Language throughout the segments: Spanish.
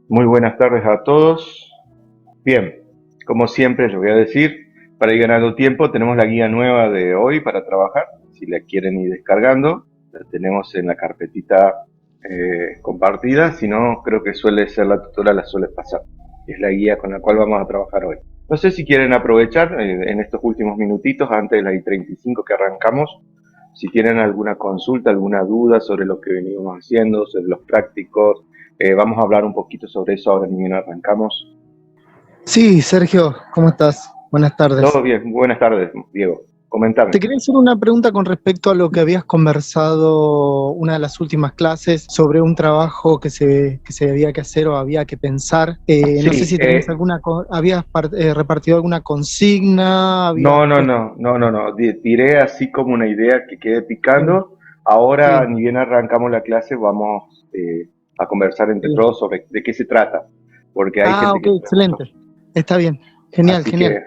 Muy buenas tardes a todos. Bien, como siempre les voy a decir, para ir ganando tiempo tenemos la guía nueva de hoy para trabajar. Si la quieren ir descargando, la tenemos en la carpetita compartida. Si no, creo que suele ser la tutora, la suele pasar. Es la guía con la cual vamos a trabajar hoy. No sé si quieren aprovechar en estos últimos minutitos, antes de las 35 que arrancamos, si tienen alguna consulta, alguna duda sobre lo que venimos haciendo, sobre los prácticos. Vamos a hablar un poquito sobre eso ahora ni bien arrancamos. Sí, Sergio, ¿cómo estás? Buenas tardes. Todo bien, buenas tardes, Diego. Comentame. Te quería hacer una pregunta con respecto a lo que habías conversado una de las últimas clases sobre un trabajo que se había que hacer o había que pensar. No sé Sí, si tenías repartido alguna consigna, no, habías no, puesto... no, no, no, no. Tiré así como una idea que quede Sí, picando. Ahora, sí, ni bien arrancamos la clase, vamos a conversar entre bien. todos sobre de qué se trata, porque hay Ah, gente ok, que preguntó. excelente. Está bien. Genial, Así genial. que,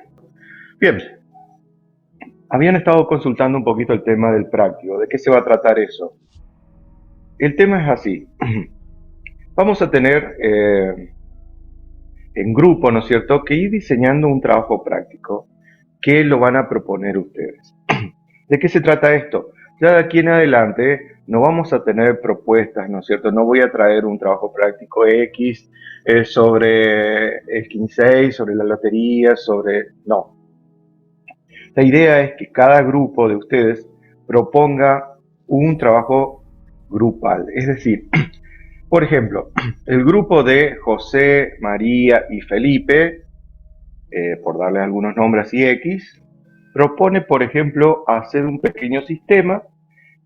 bien, habían estado consultando un poquito el tema del práctico. ¿De qué se va a tratar eso? El tema es así. Vamos a tener en grupo, ¿no es cierto?, que ir diseñando un trabajo práctico que lo van a proponer ustedes. ¿De qué se trata esto? Ya de aquí en adelante no vamos a tener propuestas, ¿no es cierto? No voy a traer un trabajo práctico X sobre el 15, sobre la lotería, sobre... No. La idea es que cada grupo de ustedes proponga un trabajo grupal. Es decir, por ejemplo, el grupo de José, María y Felipe, por darle algunos nombres y X, propone, por ejemplo, hacer un pequeño sistema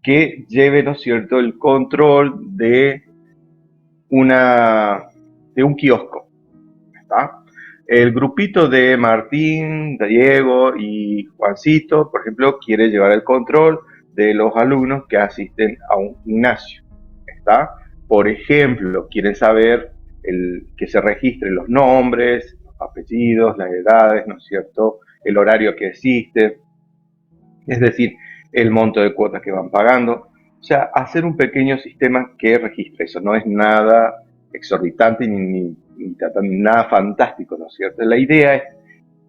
que lleve, ¿no es cierto?, el control una, de un kiosco. ¿Está? El grupito de Martín, Diego y Juancito, por ejemplo, quiere llevar el control de los alumnos que asisten a un gimnasio. ¿Está? Por ejemplo, quieren saber que se registren los nombres, los apellidos, las edades, ¿no es cierto?, el horario que existe, es decir, el monto de cuotas que van pagando. O sea, hacer un pequeño sistema que registre eso. No es nada exorbitante ni nada fantástico, ¿no es cierto? La idea es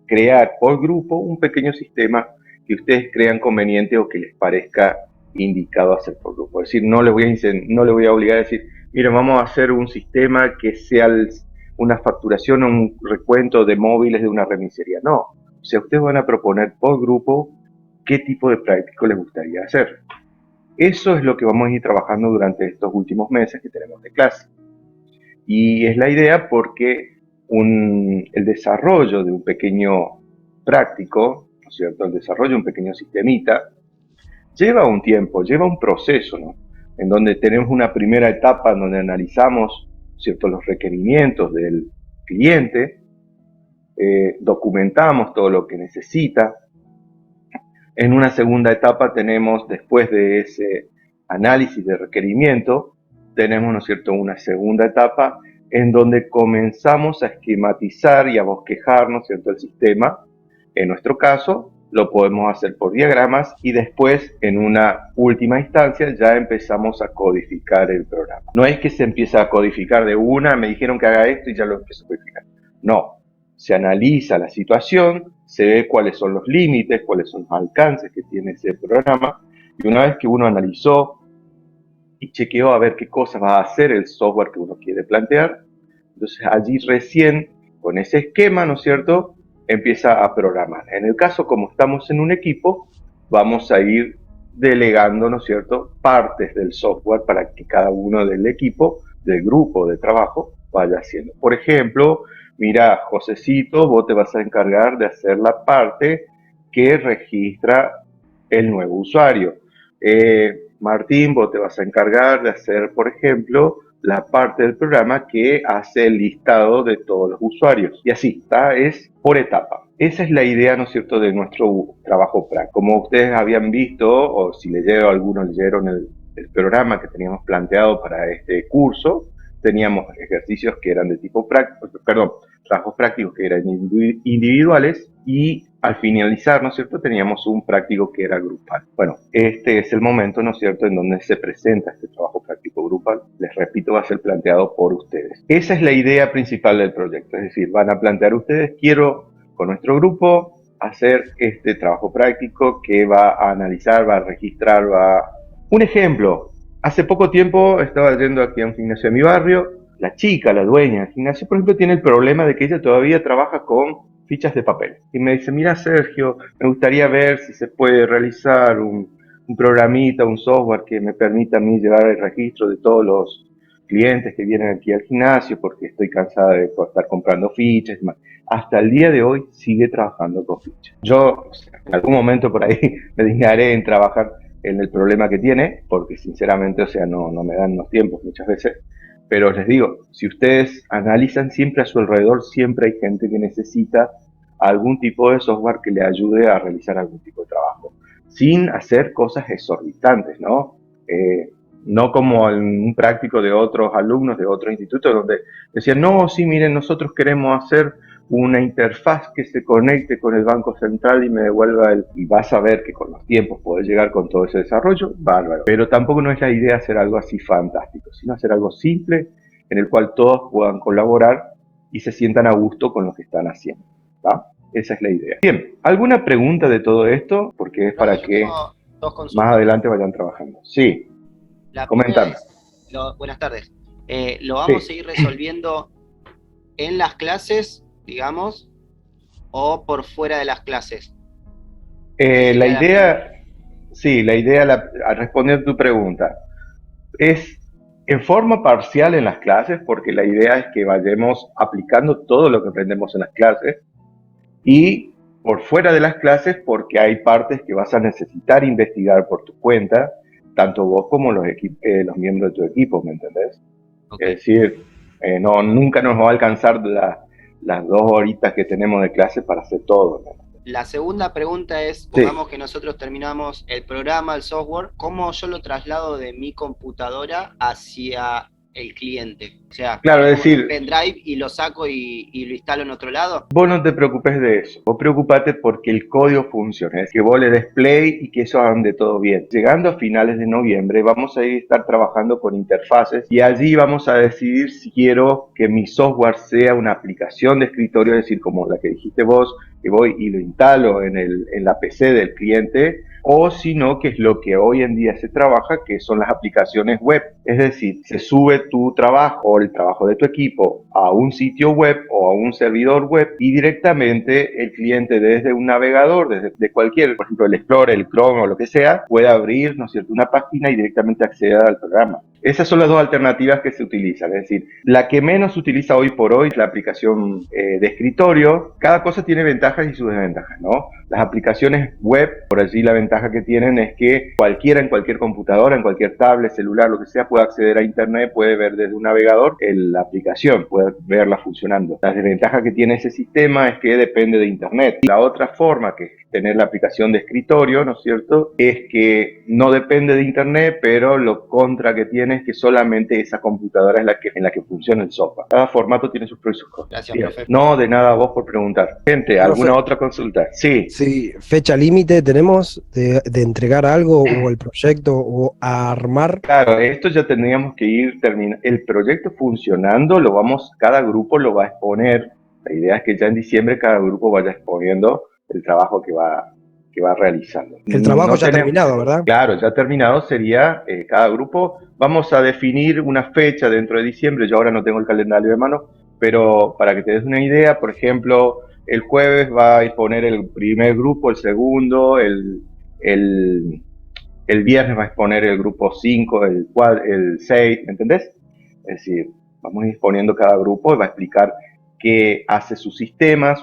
crear por grupo un pequeño sistema que ustedes crean conveniente o que les parezca indicado hacer por grupo. Es decir, no les voy a obligar a decir, miren, vamos a hacer un sistema que sea una facturación o un recuento de móviles de una remisería. No. O sea, ustedes van a proponer por grupo qué tipo de práctico les gustaría hacer. Eso es lo que vamos a ir trabajando durante estos últimos meses que tenemos de clase. Y es la idea porque el desarrollo de un pequeño práctico, ¿no es cierto? El desarrollo de un pequeño sistemita lleva un tiempo, lleva un proceso, ¿no? En donde tenemos una primera etapa en donde analizamos, ¿cierto?, los requerimientos del cliente, documentamos todo lo que necesita. En una segunda etapa tenemos, después de ese análisis de requerimiento, tenemos, ¿no es cierto?, una segunda etapa en donde comenzamos a esquematizar y a bosquejar, ¿no es cierto?, el sistema. En nuestro caso, lo podemos hacer por diagramas y después, en una última instancia, ya empezamos a codificar el programa. No es que se empieza a codificar de una, me dijeron que haga esto y ya lo empiezo a codificar. No, se analiza la situación, se ve cuáles son los límites, cuáles son los alcances que tiene ese programa, y una vez que uno analizó y chequeó a ver qué cosas va a hacer el software que uno quiere plantear, entonces allí recién, con ese esquema, ¿no es cierto?, empieza a programar. En el caso, como estamos en un equipo, vamos a ir delegando, ¿no es cierto?, partes del software para que cada uno del equipo, del grupo de trabajo, vaya haciendo. Por ejemplo, mira, Josecito, vos te vas a encargar de hacer la parte que registra el nuevo usuario. Martín, vos te vas a encargar de hacer, por ejemplo, la parte del programa que hace el listado de todos los usuarios. Y así, ¿está? Es por etapa. Esa es la idea, ¿no es cierto?, de nuestro trabajo práctico. Como ustedes habían visto, o si algunos leyeron el programa que teníamos planteado para este curso, teníamos ejercicios que eran de tipo práctico, perdón, trabajos prácticos que eran individuales y al finalizar, ¿no es cierto?, teníamos un práctico que era grupal. Bueno, este es el momento, ¿no es cierto?, en donde se presenta este trabajo práctico grupal. Les repito, va a ser planteado por ustedes. Esa es la idea principal del proyecto, es decir, van a plantear ustedes, quiero con nuestro grupo hacer este trabajo práctico que va a analizar, va a registrar, va... Un ejemplo, hace poco tiempo estaba yendo aquí a un gimnasio de mi barrio. La chica, la dueña del gimnasio, por ejemplo, tiene el problema de que ella todavía trabaja con fichas de papel. Y me dice, mira Sergio, me gustaría ver si se puede realizar un programita, un software que me permita a mí llevar el registro de todos los clientes que vienen aquí al gimnasio porque estoy cansada de estar comprando fichas. Hasta el día de hoy sigue trabajando con fichas. Yo, o sea, en algún momento por ahí me dignaré en trabajar en el problema que tiene, porque sinceramente, o sea, no me dan los tiempos muchas veces. Pero les digo, si ustedes analizan siempre a su alrededor, siempre hay gente que necesita algún tipo de software que le ayude a realizar algún tipo de trabajo, sin hacer cosas exorbitantes, ¿no? No como en un práctico de otros alumnos de otros institutos donde decían, no, sí, miren, nosotros queremos hacer una interfaz que se conecte con el Banco Central y me devuelva el... Y vas a ver que con los tiempos podés llegar con todo ese desarrollo, bárbaro. Pero tampoco no es la idea hacer algo así fantástico, sino hacer algo simple en el cual todos puedan colaborar y se sientan a gusto con lo que están haciendo, ¿tá? Esa es la idea. Bien, ¿alguna pregunta de todo esto? Porque es para que más adelante vayan trabajando. Sí, comentando. Buenas tardes. ¿Lo vamos Sí. a ir resolviendo en las clases, digamos, o por fuera de las clases? La idea, sí, la idea, a responder tu pregunta, es en forma parcial en las clases, porque la idea es que vayamos aplicando todo lo que aprendemos en las clases, y por fuera de las clases, porque hay partes que vas a necesitar investigar por tu cuenta, tanto vos como los miembros de tu equipo, ¿me entendés? Okay. Es decir, nunca nos va a alcanzar las 2 horitas que tenemos de clase para hacer todo, ¿no? La segunda pregunta es, pongamos que nosotros terminamos el programa, el software, ¿cómo yo lo traslado de mi computadora hacia el cliente? O sea, claro, es decir, un pendrive y lo saco y lo instalo en otro lado. Vos no te preocupes de eso, vos preocupate porque el código funcione, es que vos le des play y que eso ande todo bien. Llegando a finales de noviembre vamos a estar trabajando con interfaces y allí vamos a decidir si quiero que mi software sea una aplicación de escritorio, es decir, como la que dijiste vos, que voy y lo instalo en la PC del cliente, o si no, que es lo que hoy en día se trabaja, que son las aplicaciones web. Es decir, se sube tu trabajo o el trabajo de tu equipo a un sitio web o a un servidor web y directamente el cliente desde un navegador, desde cualquier, por ejemplo, el Explorer, el Chrome o lo que sea, puede abrir, ¿no es cierto?, una página y directamente acceder al programa. Esas son las dos alternativas que se utilizan, es decir, la que menos se utiliza hoy por hoy es la aplicación de escritorio. Cada cosa tiene ventajas y sus desventajas, ¿no? Las aplicaciones web, por allí la ventaja que tienen es que cualquiera en cualquier computadora, en cualquier tablet, celular, lo que sea, puede acceder a internet, puede ver desde un navegador la aplicación, puede verla funcionando. La desventaja que tiene ese sistema es que depende de internet. La otra forma, que es tener la aplicación de escritorio, ¿no es cierto?, es que no depende de internet, pero lo contra que tiene es que solamente esa computadora es en la que funciona el software. Cada formato tiene sus pros y sus contras. Gracias, profe. No, de nada, a vos por preguntar. Gente, ¿alguna otra consulta? Sí. Sí, fecha límite tenemos de entregar algo o el proyecto o armar. Claro, esto ya tendríamos que ir terminando. El proyecto funcionando, cada grupo lo va a exponer. La idea es que ya en diciembre cada grupo vaya exponiendo el trabajo que va realizando. El trabajo ya terminado, ¿verdad? Claro, ya terminado sería cada grupo. Vamos a definir una fecha dentro de diciembre. Yo ahora no tengo el calendario de mano, pero para que te des una idea, por ejemplo, el jueves va a exponer el primer grupo, el segundo, el viernes va a exponer el grupo 5, el 6, ¿me entendés? Es decir, vamos a ir exponiendo cada grupo y va a explicar qué hace su sistema,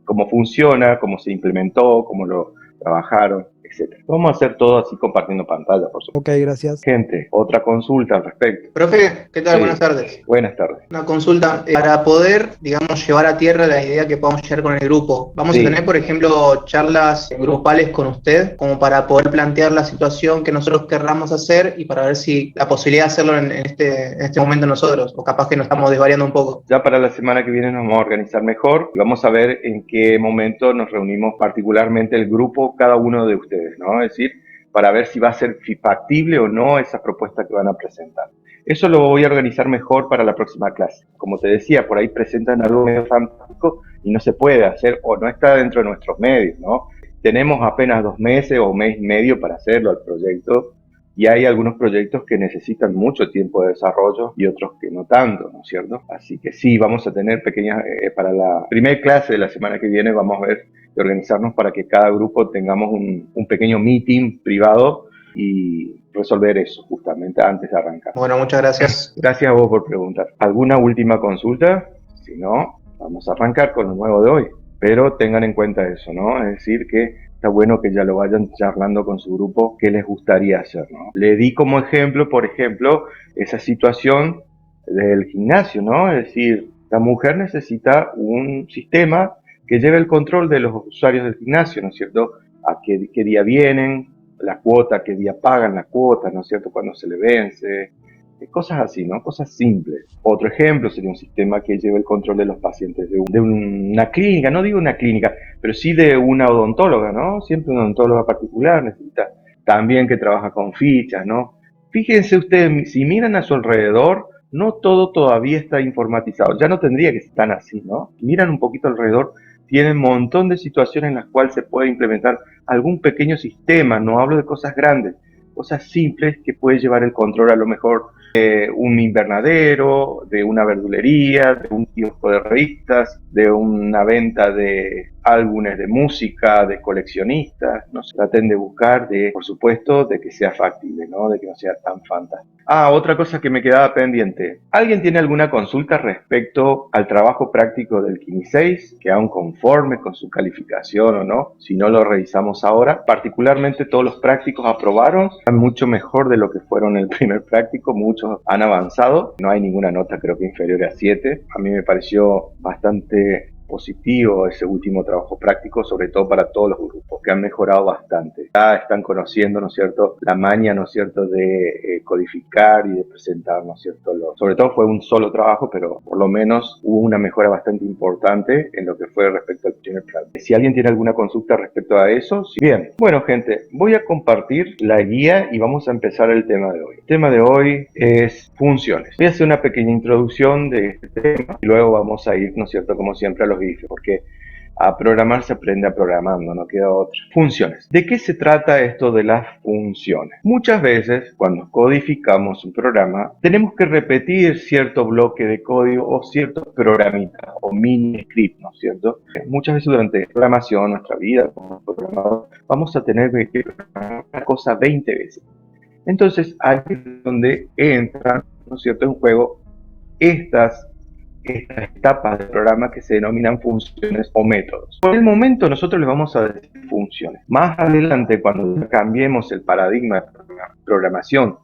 cómo funciona, cómo se implementó, cómo lo trabajaron. etcétera. Vamos a hacer todo así compartiendo pantalla, por supuesto. Ok, gracias. Gente, otra consulta al respecto. Profe, ¿qué tal? Sí. Buenas tardes. Buenas tardes. Una consulta, para poder, digamos, llevar a tierra la idea que podamos llevar con el grupo. Vamos Sí. a tener, por ejemplo, charlas grupales con usted, como para poder plantear la situación que nosotros querramos hacer y para ver si la posibilidad de hacerlo en este momento nosotros, o capaz que nos estamos desvariando un poco. Ya para la semana que viene nos vamos a organizar mejor y vamos a ver en qué momento nos reunimos particularmente el grupo, cada uno de ustedes, ¿no? Es decir, para ver si va a ser factible o no esa propuesta que van a presentar. Eso lo voy a organizar mejor para la próxima clase. Como te decía, por ahí presentan algo medio fantástico y no se puede hacer o no está dentro de nuestros medios, ¿no? Tenemos apenas 2 meses o mes y medio para hacerlo al proyecto. Y hay algunos proyectos que necesitan mucho tiempo de desarrollo y otros que no tanto, ¿no es cierto? Así que sí, vamos a tener pequeñas, para la primera clase de la semana que viene vamos a ver de organizarnos para que cada grupo tengamos un pequeño meeting privado y resolver eso justamente antes de arrancar. Bueno, muchas gracias. Gracias a vos por preguntar. ¿Alguna última consulta? Si no, vamos a arrancar con lo nuevo de hoy. Pero tengan en cuenta eso, ¿no? Es decir, que está bueno que ya lo vayan charlando con su grupo qué les gustaría hacer, ¿no? Le di como ejemplo, por ejemplo, esa situación del gimnasio, ¿no? Es decir, la mujer necesita un sistema que lleve el control de los usuarios del gimnasio, ¿no es cierto? A qué día vienen, la cuota, qué día pagan la cuota, ¿no es cierto? Cuando se le vence, cosas así, ¿no? Cosas simples. Otro ejemplo sería un sistema que lleve el control de los pacientes de una clínica, no digo una clínica, pero sí de una odontóloga, ¿no? Siempre una odontóloga particular necesita también que trabaja con fichas, ¿no? Fíjense ustedes, si miran a su alrededor, no todo todavía está informatizado. Ya no tendría que estar así, ¿no? Si miran un poquito alrededor, tienen un montón de situaciones en las cuales se puede implementar algún pequeño sistema, no hablo de cosas grandes, cosas simples que puede llevar el control a lo mejor de un invernadero, de una verdulería, de un kiosco de revistas, de una venta de álbumes de música, de coleccionistas. No se traten de buscar, por supuesto, de que sea factible, ¿no? De que no sea tan fantástico. Otra cosa que me quedaba pendiente. ¿Alguien tiene alguna consulta respecto al trabajo práctico del Kini 6? ¿Quedaron conformes con su calificación o no? Si no lo revisamos ahora. Particularmente todos los prácticos aprobaron. Están mucho mejor de lo que fueron el primer práctico. Muchos han avanzado. No hay ninguna nota creo que inferior a 7. A mí me pareció bastante positivo ese último trabajo práctico, sobre todo para todos los grupos, que han mejorado bastante. Ya están conociendo, ¿no es cierto?, la maña, ¿no es cierto?, de codificar y de presentar, ¿no es cierto?, sobre todo fue un solo trabajo, pero por lo menos hubo una mejora bastante importante en lo que fue respecto al primer plan. Si alguien tiene alguna consulta respecto a eso, sí. Bien, bueno gente, voy a compartir la guía y vamos a empezar el tema de hoy. El tema de hoy es funciones. Voy a hacer una pequeña introducción de este tema y luego vamos a ir, ¿no es cierto?, como siempre a los bifes, porque a programar se aprende a programando, no queda otra. Funciones. ¿De qué se trata esto de las funciones? Muchas veces, cuando codificamos un programa, tenemos que repetir cierto bloque de código o ciertos programitas o mini script, ¿no es cierto? Muchas veces durante la programación, nuestra vida como programador, vamos a tener que programar una cosa 20 veces. Entonces, ahí es donde entran, ¿no es cierto?, en juego estas etapas del programa que se denominan funciones o métodos. Por el momento nosotros les vamos a decir funciones. Más adelante, cuando cambiemos el paradigma de programación,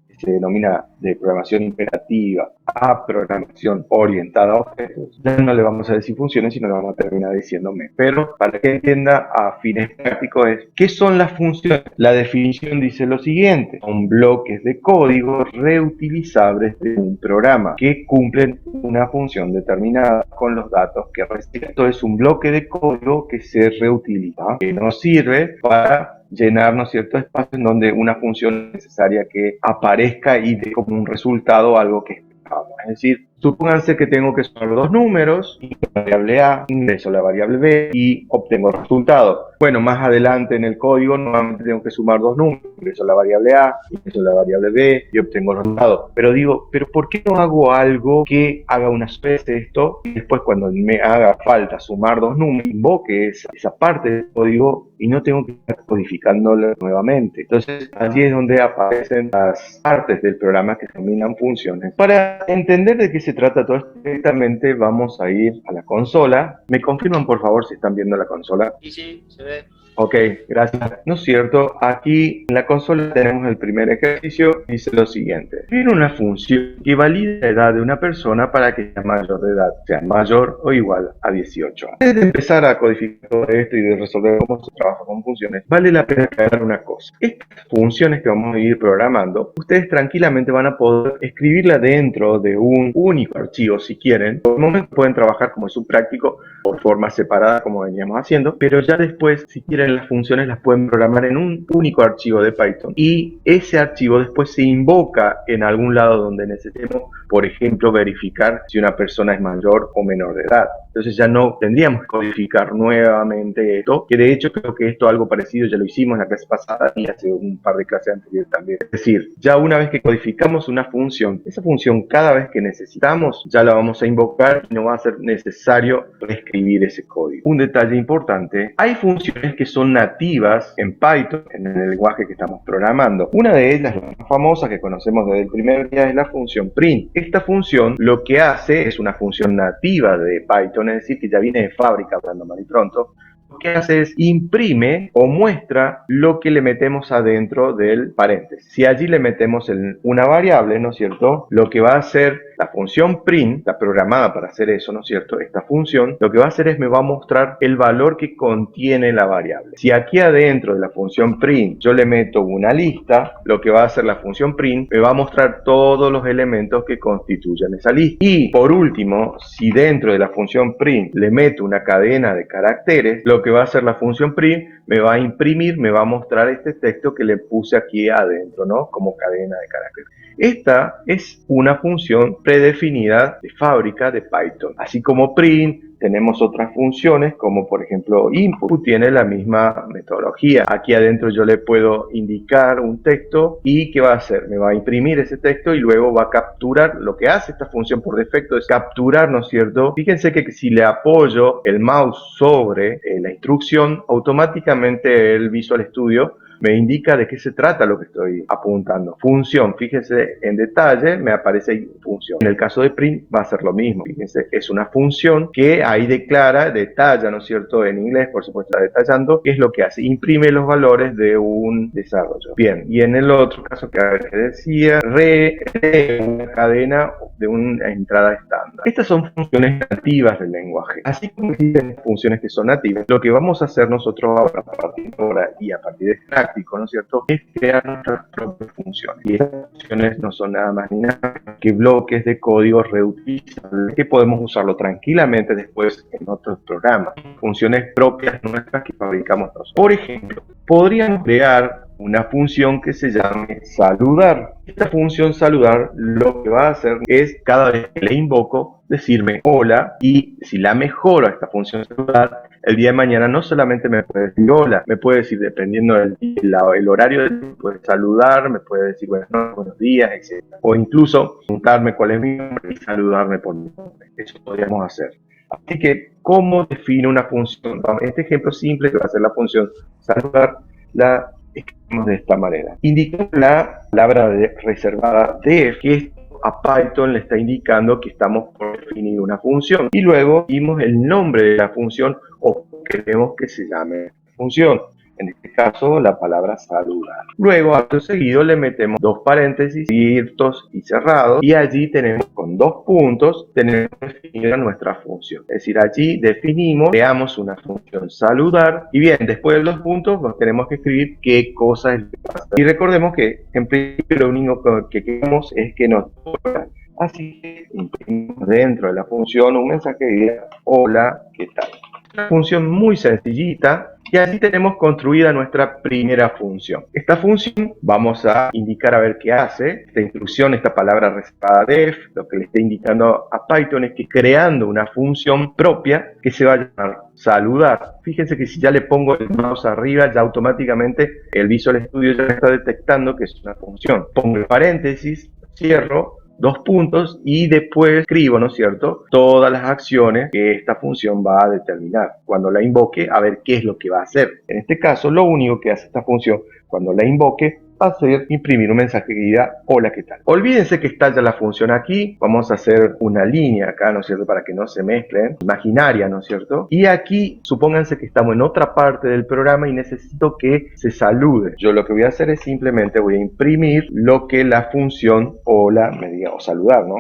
que se denomina de programación imperativa a programación orientada a objetos, ya no le vamos a decir funciones, sino le vamos a terminar diciendo métodos. Pero para que entienda a fines prácticos es, ¿qué son las funciones? La definición dice lo siguiente: son bloques de código reutilizables de un programa que cumplen una función determinada con los datos que reciben. Esto es un bloque de código que se reutiliza, que nos sirve para llenar, ¿no es cierto?, espacio en donde una función es necesaria que aparezca y dé como un resultado algo que esperábamos. Es decir, supónganse que tengo que sumar dos números, y la variable A, ingreso la variable B y obtengo el resultado. Bueno, más adelante en el código nuevamente tengo que sumar dos números, ingreso la variable A, ingreso la variable B y obtengo el resultado. Pero digo, ¿pero por qué no hago algo que haga una especie de esto y después cuando me haga falta sumar dos números, invoque esa parte del código y no tengo que estar codificándolo nuevamente? Entonces allí es donde aparecen las partes del programa que se denominan funciones. Para entender de qué se trata todo esto, directamente vamos a ir a la consola. ¿Me confirman por favor si están viendo la consola? Sí, se ve. Ok, gracias. ¿No es cierto? Aquí en la consola tenemos el primer ejercicio. Dice lo siguiente. Tiene una función que valida la edad de una persona para que sea mayor de edad, sea mayor o igual a 18 años. Antes de empezar a codificar todo esto y de resolver cómo se trabaja con funciones, vale la pena aclarar una cosa. Estas funciones que vamos a ir programando, ustedes tranquilamente van a poder escribirla dentro de un único archivo si quieren. Por el momento pueden trabajar como subpráctico por forma separada como veníamos haciendo, pero ya después, si quieren, las funciones las pueden programar en un único archivo de Python y ese archivo después se invoca en algún lado donde necesitemos, por ejemplo, verificar si una persona es mayor o menor de edad. Entonces ya no tendríamos que codificar nuevamente esto, que de hecho creo que esto algo parecido ya lo hicimos en la clase pasada y hace un par de clases anteriores también. Es decir, ya una vez que codificamos una función, esa función cada vez que necesitamos ya la vamos a invocar y no va a ser necesario reescribir ese código. Un detalle importante, hay funciones que son nativas en Python, en el lenguaje que estamos programando. Una de ellas, la más famosa que conocemos desde el primer día, es la función print. Esta función lo que hace es una función nativa de Python, es decir, que ya viene de fábrica, hablando mal y pronto. Lo que hace es imprime o muestra lo que le metemos adentro del paréntesis. Si allí le metemos una variable, ¿no es cierto? Lo que va a hacer la función print, está programada para hacer eso, ¿no es cierto? Esta función, lo que va a hacer es me va a mostrar el valor que contiene la variable. Si aquí adentro de la función print yo le meto una lista, lo que va a hacer la función print me va a mostrar todos los elementos que constituyen esa lista. Y por último, si dentro de la función print le meto una cadena de caracteres, lo que va a hacer la función print me va a imprimir, me va a mostrar este texto que le puse aquí adentro, ¿no? Como cadena de caracteres. Esta es una función predefinida de fábrica de Python. Así como print, tenemos otras funciones como por ejemplo input, tiene la misma metodología. Aquí adentro yo le puedo indicar un texto y ¿qué va a hacer? Me va a imprimir ese texto y luego va a capturar. Lo que hace esta función por defecto es capturar, ¿no es cierto? Fíjense que si le apoyo el mouse sobre la instrucción, automáticamente el Visual Studio me indica de qué se trata lo que estoy apuntando. Función, fíjense en detalle, me aparece ahí función. En el caso de print va a ser lo mismo. Fíjense, es una función que ahí declara, detalla, ¿no es cierto? En inglés, por supuesto, está detallando qué es lo que hace. Imprime los valores de un desarrollo. Bien, y en el otro caso que decía, una cadena de una entrada estándar. Estas son funciones nativas del lenguaje. Así como existen funciones que son nativas, lo que vamos a hacer nosotros ahora, a partir de ahora y a partir de este práctico, ¿no es cierto?, es crear nuestras propias funciones. Y estas funciones no son nada más ni nada que bloques de código reutilizables que podemos usarlo tranquilamente después en otros programas. Funciones propias nuestras que fabricamos nosotros. Por ejemplo, podríamos crear una función que se llame saludar. Esta función saludar lo que va a hacer es, cada vez que le invoco, decirme hola, y si la mejoro a esta función saludar, el día de mañana no solamente me puede decir hola, me puede decir, dependiendo del horario del día, puede saludar, me puede decir buenas noches, buenos días, etc. O incluso preguntarme cuál es mi nombre y saludarme por mi nombre. Eso podríamos hacer. Así que, ¿cómo defino una función? Este ejemplo simple que va a ser la función saludar, la escribimos de esta manera. Indicamos la palabra reservada def, que a Python le está indicando que estamos por definir una función. Y luego dimos el nombre de la función o queremos que se llame función. En este caso, la palabra saludar. Luego, acto seguido, le metemos dos paréntesis abiertos y cerrados. Y allí tenemos, con dos puntos, tenemos definida nuestra función. Es decir, allí definimos, creamos una función saludar. Y bien, después de los puntos, nos tenemos que escribir qué cosa es lo que pasa. Y recordemos que, en principio, lo único que queremos es que nos toque. Así que imprimimos dentro de la función un mensaje que diga, hola, ¿qué tal? Una función muy sencillita. Y así tenemos construida nuestra primera función. Esta función vamos a indicar a ver qué hace. Esta instrucción, esta palabra reservada def, lo que le está indicando a Python es que creando una función propia que se va a llamar saludar. Fíjense que si ya le pongo el mouse arriba, ya automáticamente el Visual Studio ya está detectando que es una función. Pongo el paréntesis, cierro, dos puntos y después escribo, ¿no es cierto?, todas las acciones que esta función va a determinar. Cuando la invoque, a ver qué es lo que va a hacer. En este caso, lo único que hace esta función cuando la invoque va a ser imprimir un mensaje que diga hola, ¿qué tal? Olvídense que está ya la función aquí, vamos a hacer una línea acá, ¿no es cierto? Para que no se mezclen, imaginaria, ¿no es cierto? Y aquí, supónganse que estamos en otra parte del programa y necesito que se salude. Yo lo que voy a hacer es simplemente voy a imprimir lo que la función hola me diga, o saludar, ¿no?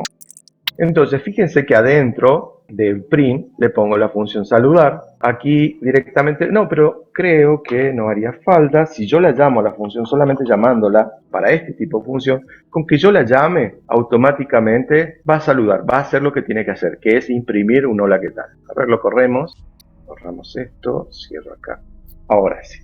Entonces, fíjense que adentro del print le pongo la función saludar. Aquí directamente, no, pero creo que no haría falta. Si yo la llamo a la función solamente llamándola para este tipo de función, con que yo la llame, automáticamente va a saludar, va a hacer lo que tiene que hacer, que es imprimir un hola, ¿qué tal? A ver, lo corremos. Borramos esto, cierro acá. Ahora sí.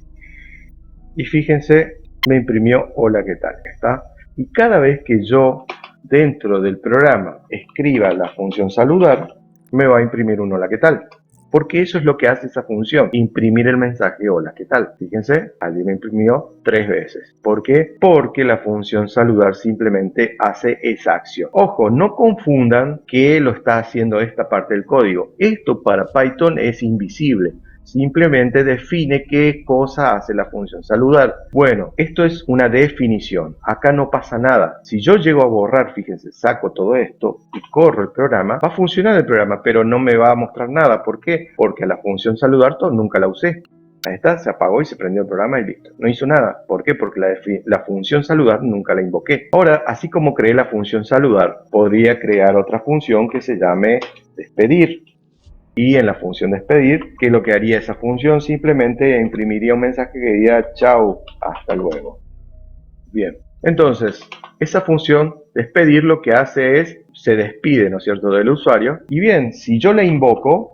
Y fíjense, me imprimió hola, ¿qué tal? ¿Está? Y cada vez que yo dentro del programa escriba la función saludar, me va a imprimir un hola, ¿qué tal? Porque eso es lo que hace esa función, imprimir el mensaje hola, ¿qué tal? Fíjense, allí me imprimió 3 veces. ¿Por qué? Porque la función saludar simplemente hace esa acción. Ojo, no confundan que lo está haciendo esta parte del código. Esto para Python es invisible. Simplemente define qué cosa hace la función saludar. Bueno, esto es una definición. Acá no pasa nada. Si yo llego a borrar, fíjense, saco todo esto y corro el programa, va a funcionar el programa, pero no me va a mostrar nada. ¿Por qué? Porque a la función saludar nunca la usé. Ahí está, se apagó y se prendió el programa y listo. No hizo nada. ¿Por qué? Porque la función saludar nunca la invoqué. Ahora, así como creé la función saludar, podría crear otra función que se llame despedir. Y en la función despedir, ¿qué es lo que haría esa función? Simplemente imprimiría un mensaje que diga chao, hasta luego. Bien, entonces, esa función despedir lo que hace es, se despide, ¿no es cierto?, del usuario. Y bien, si yo la invoco,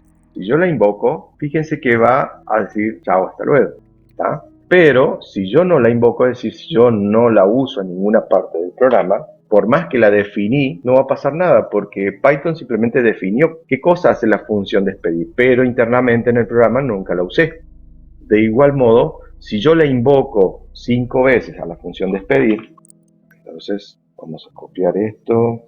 fíjense que va a decir chao, hasta luego, ¿está? Pero si yo no la invoco, es decir, si yo no la uso en ninguna parte del programa, por más que la definí, no va a pasar nada, porque Python simplemente definió qué cosa hace la función despedir, pero internamente en el programa nunca la usé. De igual modo, si yo la invoco 5 veces a la función despedir, entonces vamos a copiar esto.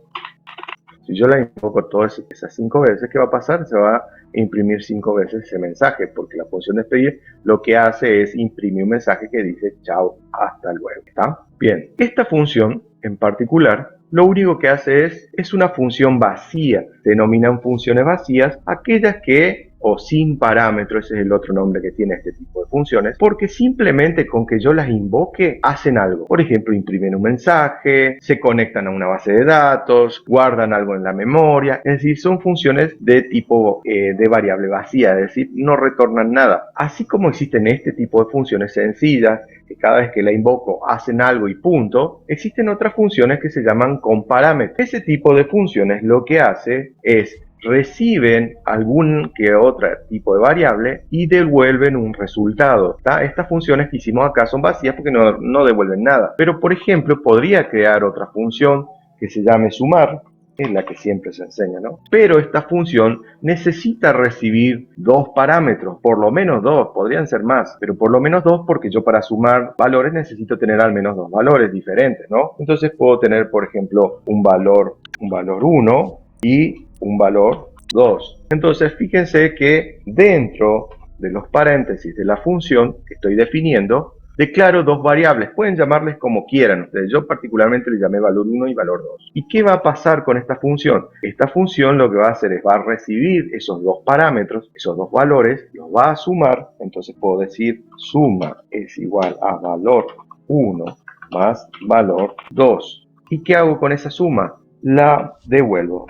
Si yo la invoco todas esas 5 veces, ¿qué va a pasar? Se va a imprimir 5 veces ese mensaje, porque la función despedir lo que hace es imprimir un mensaje que dice chao, hasta luego. ¿Está? Bien, esta función en particular, lo único que hace es una función vacía. Se denominan funciones vacías aquellas que, o sin parámetros, ese es el otro nombre que tiene este tipo de funciones, porque simplemente con que yo las invoque, hacen algo. Por ejemplo, imprimen un mensaje, se conectan a una base de datos, guardan algo en la memoria, es decir, son funciones de tipo de variable vacía, es decir, no retornan nada. Así como existen este tipo de funciones sencillas, que cada vez que la invoco hacen algo y punto, existen otras funciones que se llaman con parámetros. Ese tipo de funciones lo que hace es reciben algún que otro tipo de variable y devuelven un resultado. ¿Tá? Estas funciones que hicimos acá son vacías porque no devuelven nada. Pero, por ejemplo, podría crear otra función que se llame sumar, que es la que siempre se enseña, ¿no? Pero esta función necesita recibir 2 parámetros, por lo menos 2, podrían ser más, pero por lo menos 2 porque yo para sumar valores necesito tener al menos 2 valores diferentes, ¿no? Entonces puedo tener, por ejemplo, un valor 1 y un valor 2. Entonces fíjense que dentro de los paréntesis de la función que estoy definiendo, declaro 2 variables. Pueden llamarles como quieran ustedes. Yo particularmente le llamé valor 1 y valor 2. ¿Y qué va a pasar con esta función? Esta función lo que va a hacer es va a recibir esos 2 parámetros, esos 2 valores, los va a sumar. Entonces puedo decir suma es igual a valor 1 más valor 2. ¿Y qué hago con esa suma? La devuelvo.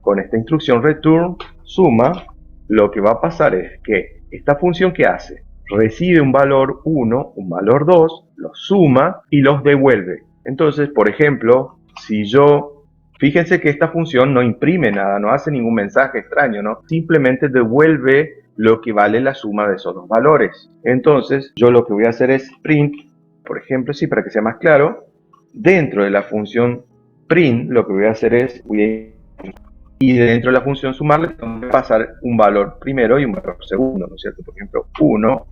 Con esta instrucción return suma, lo que va a pasar es que esta función que hace, recibe un valor 1, un valor 2, los suma y los devuelve. Entonces, por ejemplo, si yo, fíjense que esta función no imprime nada, no hace ningún mensaje extraño, ¿no? Simplemente devuelve lo que vale la suma de esos 2 valores. Entonces, yo lo que voy a hacer es print, por ejemplo, sí, para que sea más claro, dentro de la función print, lo que voy a hacer es, y dentro de la función sumar le tengo que pasar un valor primero y un valor segundo, ¿no es cierto? Por ejemplo, 1,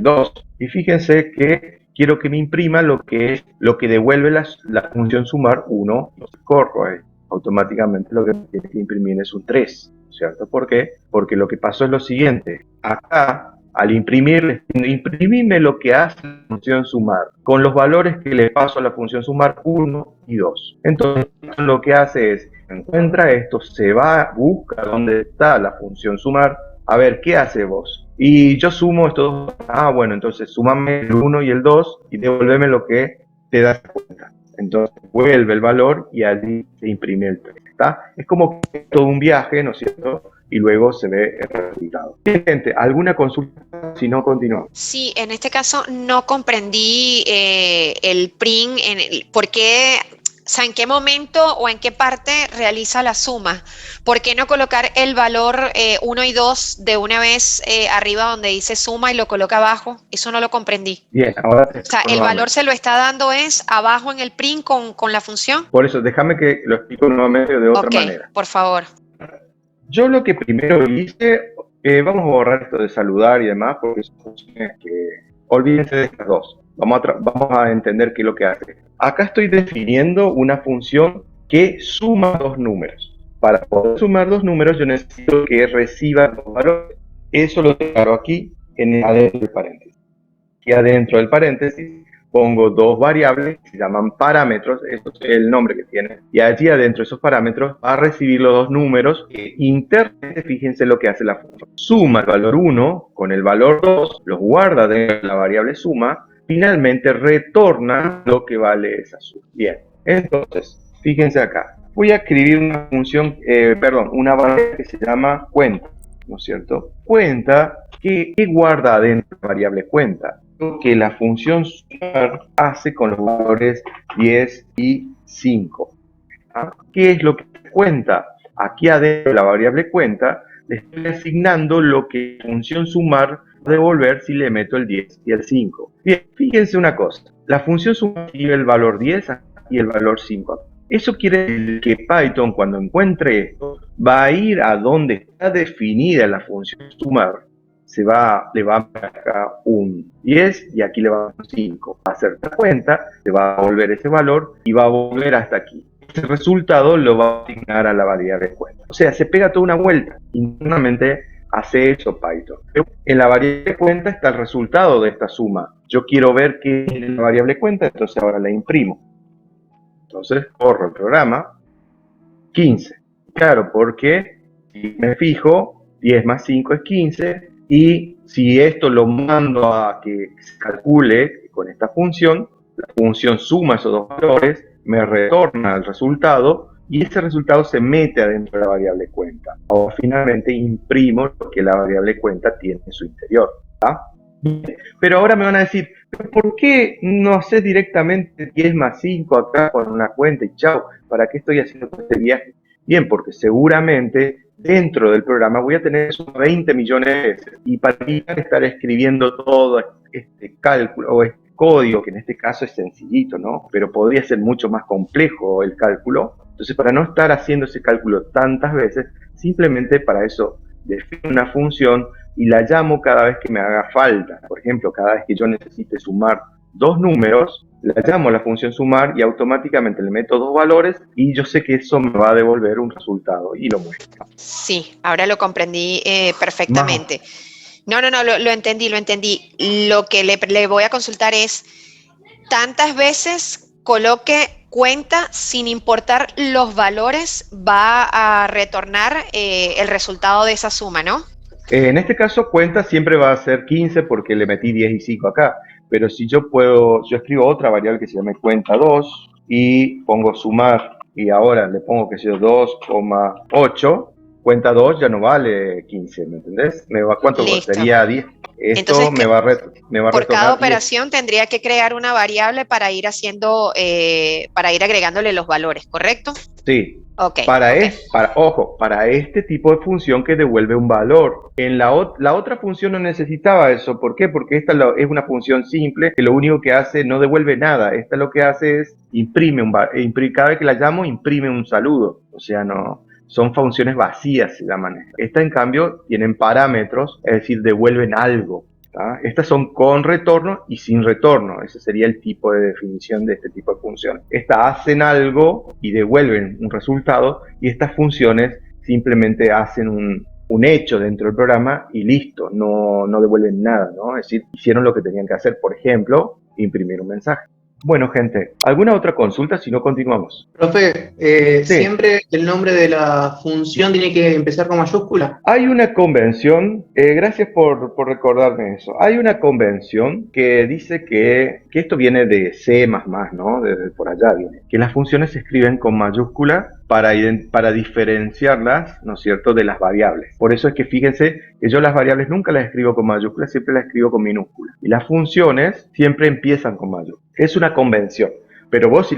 2. Y fíjense que quiero que me imprima lo que devuelve la función sumar 1. Corro ahí. Automáticamente lo que tiene que imprimir es un 3, ¿cierto? ¿Por qué? Porque lo que pasó es lo siguiente. Acá al imprimirme lo que hace la función sumar, con los valores que le paso a la función sumar 1 y 2. Entonces, lo que hace es, encuentra esto, se va, busca dónde está la función sumar, a ver, ¿qué hace vos? Y yo sumo estos dos, bueno, entonces súmame el 1 y el 2 y devuélveme lo que te das cuenta. Entonces vuelve el valor y allí se imprime el 3, ¿está? Es como que es todo un viaje, ¿no es cierto? Y luego se ve el resultado. Bien, gente, ¿alguna consulta? Si no, continuamos. Sí, en este caso no comprendí el print, por qué, o sea, en qué momento o en qué parte realiza la suma. ¿Por qué no colocar el valor 1 y 2 de una vez arriba donde dice suma y lo coloca abajo? Eso no lo comprendí. Bien, ahora te O sea, el valor se lo está dando es abajo en el print con la función. Por eso, déjame que lo explico nuevamente de otra manera. Por favor. Yo lo que primero hice, vamos a borrar esto de saludar y demás, porque son funciones que, olvídense de estas dos. Vamos a entender qué es lo que hace. Acá estoy definiendo una función que suma dos números. Para poder sumar dos números, yo necesito que reciba dos valores. Eso lo declaro aquí, adentro del paréntesis. Y adentro del paréntesis pongo dos variables que se llaman parámetros, eso es el nombre que tiene, y allí adentro de esos parámetros va a recibir los dos números que internamente, fíjense lo que hace la función. Suma el valor 1 con el valor 2, los guarda dentro de la variable suma, finalmente retorna lo que vale esa suma. Bien, entonces, fíjense acá, voy a escribir una función, una variable que se llama cuenta, ¿no es cierto? Cuenta, ¿qué guarda dentro de la variable cuenta? Que la función sumar hace con los valores 10 y 5. ¿Qué es lo que cuenta? Aquí adentro de la variable cuenta le estoy asignando lo que la función sumar va a devolver si le meto el 10 y el 5. Bien, fíjense una cosa. La función sumar tiene el valor 10 y el valor 5. Eso quiere decir que Python, cuando encuentre esto, va a ir a donde está definida la función sumar. Le va a marcar un 10 y aquí le va a dar un 5. Va a hacer la cuenta, le va a volver ese valor y va a volver hasta aquí. Ese resultado lo va a asignar a la variable cuenta. O sea, se pega toda una vuelta. Internamente hace eso Python. En la variable cuenta está el resultado de esta suma. Yo quiero ver qué es la variable cuenta, entonces ahora la imprimo. Entonces corro el programa. 15. Claro, porque si me fijo, 10 más 5 es 15. Y si esto lo mando a que se calcule con esta función, la función suma esos dos valores, me retorna el resultado y ese resultado se mete adentro de la variable cuenta. Ahora finalmente imprimo lo que la variable cuenta tiene en su interior. ¿Tá? Pero ahora me van a decir, ¿por qué no haces directamente 10 más 5 acá con una cuenta y chao? ¿Para qué estoy haciendo este viaje? Bien, porque seguramente dentro del programa voy a tener eso 20 millones de veces y para estar escribiendo todo este cálculo o este código, que en este caso es sencillito, ¿no? Pero podría ser mucho más complejo el cálculo. Entonces, para no estar haciendo ese cálculo tantas veces, simplemente para eso defino una función y la llamo cada vez que me haga falta. Por ejemplo, cada vez que yo necesite sumar dos números, la llamo a la función sumar y automáticamente le meto dos valores y yo sé que eso me va a devolver un resultado y lo muestro. Sí, ahora lo comprendí perfectamente. No, lo entendí. Lo que le voy a consultar es, tantas veces coloque cuenta sin importar los valores, va a retornar el resultado de esa suma, ¿no? En este caso cuenta siempre va a ser 15 porque le metí 10 y 5 acá. Pero si yo escribo otra variable que se llame cuenta 2 y pongo sumar y ahora le pongo que sea 2,8, cuenta 2 ya no vale 15, ¿me entendés? ¿Cuánto sería 10? Esto entonces, me va a retornar por cada operación 10. Tendría que crear una variable para ir haciendo, para ir agregándole los valores, ¿correcto? Sí. Okay, para este tipo de función que devuelve un valor. En la otra función no necesitaba eso. ¿Por qué? Porque esta es una función simple que lo único que hace no devuelve nada. Esta lo que hace es cada vez que la llamo imprime un saludo. O sea, no son funciones vacías se llaman. Esta en cambio tienen parámetros, es decir, devuelven algo. ¿Tá? Estas son con retorno y sin retorno. Ese sería el tipo de definición de este tipo de funciones. Estas hacen algo y devuelven un resultado y estas funciones simplemente hacen un hecho dentro del programa y listo, no devuelven nada, ¿no? Es decir, hicieron lo que tenían que hacer, por ejemplo, imprimir un mensaje. Bueno, gente, ¿alguna otra consulta? Si no, continuamos. Profe, Sí. ¿siempre el nombre de la función tiene que empezar con mayúscula? Hay una convención, gracias por recordarme eso, hay una convención que dice que esto viene de C++, ¿no? Desde por allá viene, que las funciones se escriben con mayúscula para diferenciarlas, ¿no es cierto?, de las variables. Por eso es que fíjense que yo las variables nunca las escribo con mayúsculas, siempre las escribo con minúsculas. Y las funciones siempre empiezan con mayúsculas. Es una convención. Pero vos si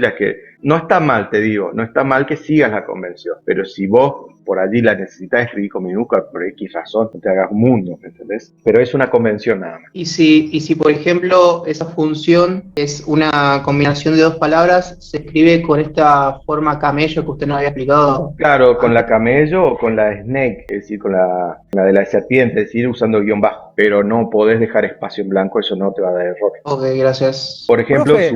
no está mal, te digo, no está mal que sigas la convención, pero si vos por allí la necesitas escribir con minúsculas por X razón, no te hagas un mundo, ¿me entendés? Pero es una convención nada más. Y si por ejemplo esa función es una combinación de dos palabras, se escribe con esta forma camello que usted nos había explicado. Claro, con la camello o con la snake, es decir, con la de la serpiente, es decir, usando guión bajo, pero no podés dejar espacio en blanco, eso no te va a dar error. Ok, gracias. Por ejemplo, Profe.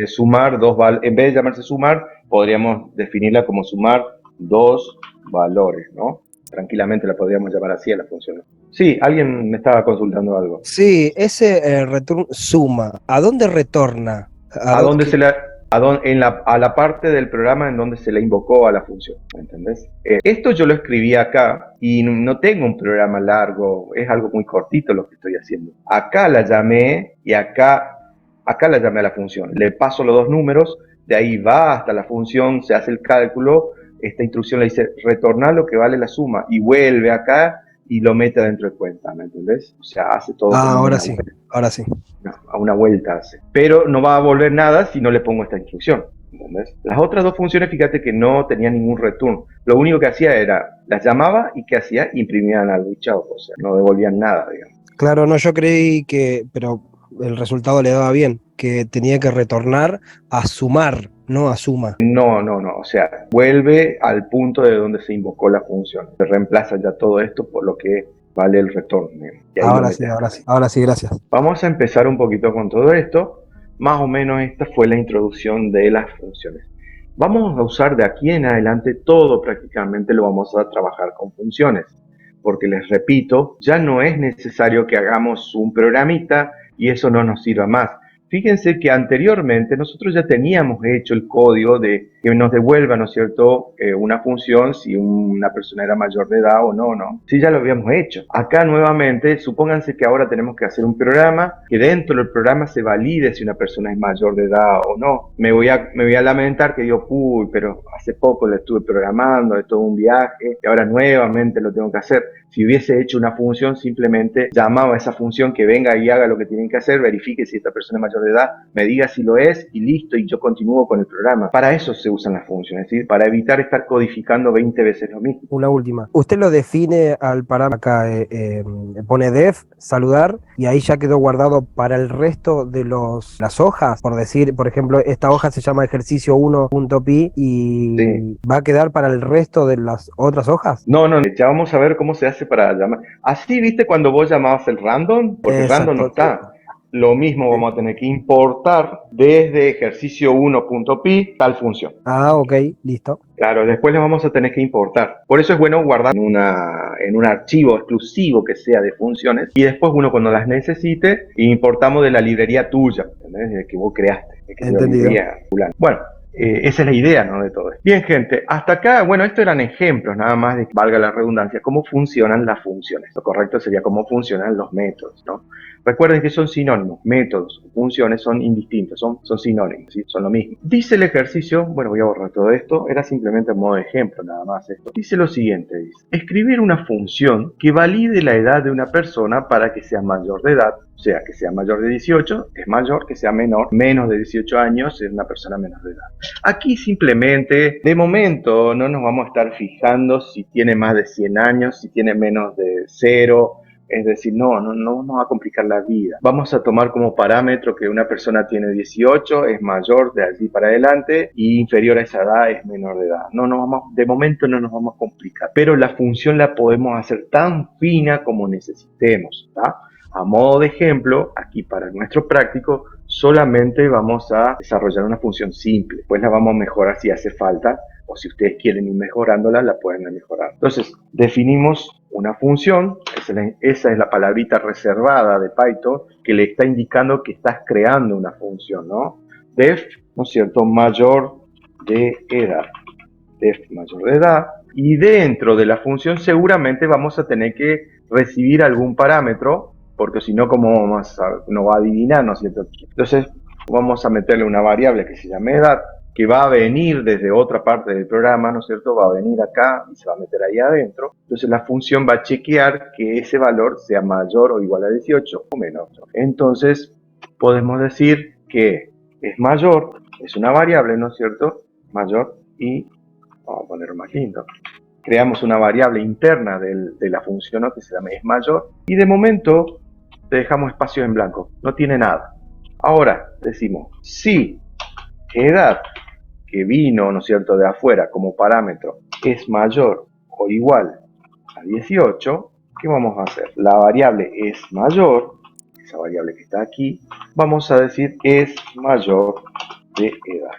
sumar en vez de llamarse sumar, podríamos definirla como sumar dos valores, ¿no? Tranquilamente la podríamos llamar así a la función. Sí, alguien me estaba consultando algo. Sí, ese return suma, ¿a dónde retorna? ¿A dónde a la parte del programa en donde se le invocó a la función, ¿me entendés? Esto yo lo escribí acá y no tengo un programa largo, es algo muy cortito lo que estoy haciendo. Acá la llamé y acá la llamé a la función. Le paso los dos números, de ahí va hasta la función, se hace el cálculo, esta instrucción le dice retornar lo que vale la suma y vuelve acá y lo mete dentro de cuenta, ¿me entendés? O sea, hace todo. Ahora sí. A una vuelta hace. Pero no va a volver nada si no le pongo esta instrucción, ¿entendés? Las otras dos funciones, fíjate que no tenían ningún return. Lo único que hacía era, las llamaba y ¿qué hacía? Imprimían algo y chao, o sea, no devolvían nada, digamos. Claro, no, yo creí que, pero el resultado le daba bien, que tenía que retornar a sumar, no a suma. No, o sea, vuelve al punto de donde se invocó la función. Se reemplaza ya todo esto por lo que vale el retorno. Ahora sí, gracias. Vamos a empezar un poquito con todo esto. Más o menos esta fue la introducción de las funciones. Vamos a usar de aquí en adelante todo prácticamente lo vamos a trabajar con funciones. Porque les repito, ya no es necesario que hagamos un programita y eso no nos sirva más. Fíjense que anteriormente nosotros ya teníamos hecho el código de que nos devuelva, ¿no es cierto?, una función si una persona era mayor de edad o no. Sí, ya lo habíamos hecho. Acá nuevamente, supónganse que ahora tenemos que hacer un programa, que dentro del programa se valide si una persona es mayor de edad o no. Me voy a lamentar que digo, uy, pero hace poco lo estuve programando, es todo un viaje, y ahora nuevamente lo tengo que hacer. Si hubiese hecho una función, simplemente llamaba a esa función que venga y haga lo que tienen que hacer, verifique si esta persona es mayor de edad, me diga si lo es y listo, y yo continúo con el programa. Para eso se usan las funciones, es decir, para evitar estar codificando 20 veces lo mismo. Una última. Usted lo define al parámetro acá, pone def, saludar, y ahí ya quedó guardado para el resto de las hojas. Por decir, por ejemplo, esta hoja se llama ejercicio 1.pi y sí. ¿Va a quedar para el resto de las otras hojas? No, ya vamos a ver cómo se hace para llamar. Así, ¿viste cuando vos llamabas el random? Porque el random no está. Lo mismo vamos a tener que importar desde ejercicio 1.pi tal función. Ah, ok, listo. Claro, después le vamos a tener que importar. Por eso es bueno guardar en un archivo exclusivo que sea de funciones y después uno cuando las necesite importamos de la librería tuya, ¿entendés? De que vos creaste. Entendido. Bueno. Esa es la idea, ¿no?, de todo esto. Bien, gente, hasta acá, bueno, estos eran ejemplos nada más de, valga la redundancia, cómo funcionan las funciones. Lo correcto sería cómo funcionan los métodos, ¿no? Recuerden que son sinónimos, métodos, funciones son indistintos, son sinónimos, ¿sí? Son lo mismo. Dice el ejercicio, bueno, voy a borrar todo esto, era simplemente a modo de ejemplo nada más esto. Dice lo siguiente, dice, escribir una función que valide la edad de una persona para que sea mayor de edad, o sea, que sea mayor de 18 es mayor, que sea menor, menos de 18 años es una persona menor de edad. Aquí simplemente, de momento, no nos vamos a estar fijando si tiene más de 100 años, si tiene menos de 0, es decir, no nos va a complicar la vida. Vamos a tomar como parámetro que una persona tiene 18, es mayor de allí para adelante y inferior a esa edad es menor de edad. De momento no nos vamos a complicar, pero la función la podemos hacer tan fina como necesitemos, ¿tá? A modo de ejemplo, aquí para nuestro práctico, solamente vamos a desarrollar una función simple, pues la vamos a mejorar si hace falta o si ustedes quieren ir mejorándola, la pueden mejorar. Entonces, definimos una función, esa es la palabrita reservada de Python, que le está indicando que estás creando una función, ¿no? Def, ¿no es cierto?, mayor de edad. Def mayor de edad, y dentro de la función seguramente vamos a tener que recibir algún parámetro, porque si no, ¿cómo no va a adivinar, ¿no es cierto? Entonces, vamos a meterle una variable que se llame edad, que va a venir desde otra parte del programa, ¿no es cierto? Va a venir acá y se va a meter ahí adentro. Entonces la función va a chequear que ese valor sea mayor o igual a 18 o menor. Entonces podemos decir que es mayor, es una variable, ¿no es cierto? Mayor, y vamos a ponerlo más lindo. Creamos una variable interna de la función, ¿no?, que se llama es mayor, y de momento dejamos espacio en blanco, no tiene nada. Ahora decimos, si edad que vino, ¿no es cierto?, de afuera como parámetro es mayor o igual a 18, ¿qué vamos a hacer? La variable es mayor, esa variable que está aquí, vamos a decir es mayor de edad.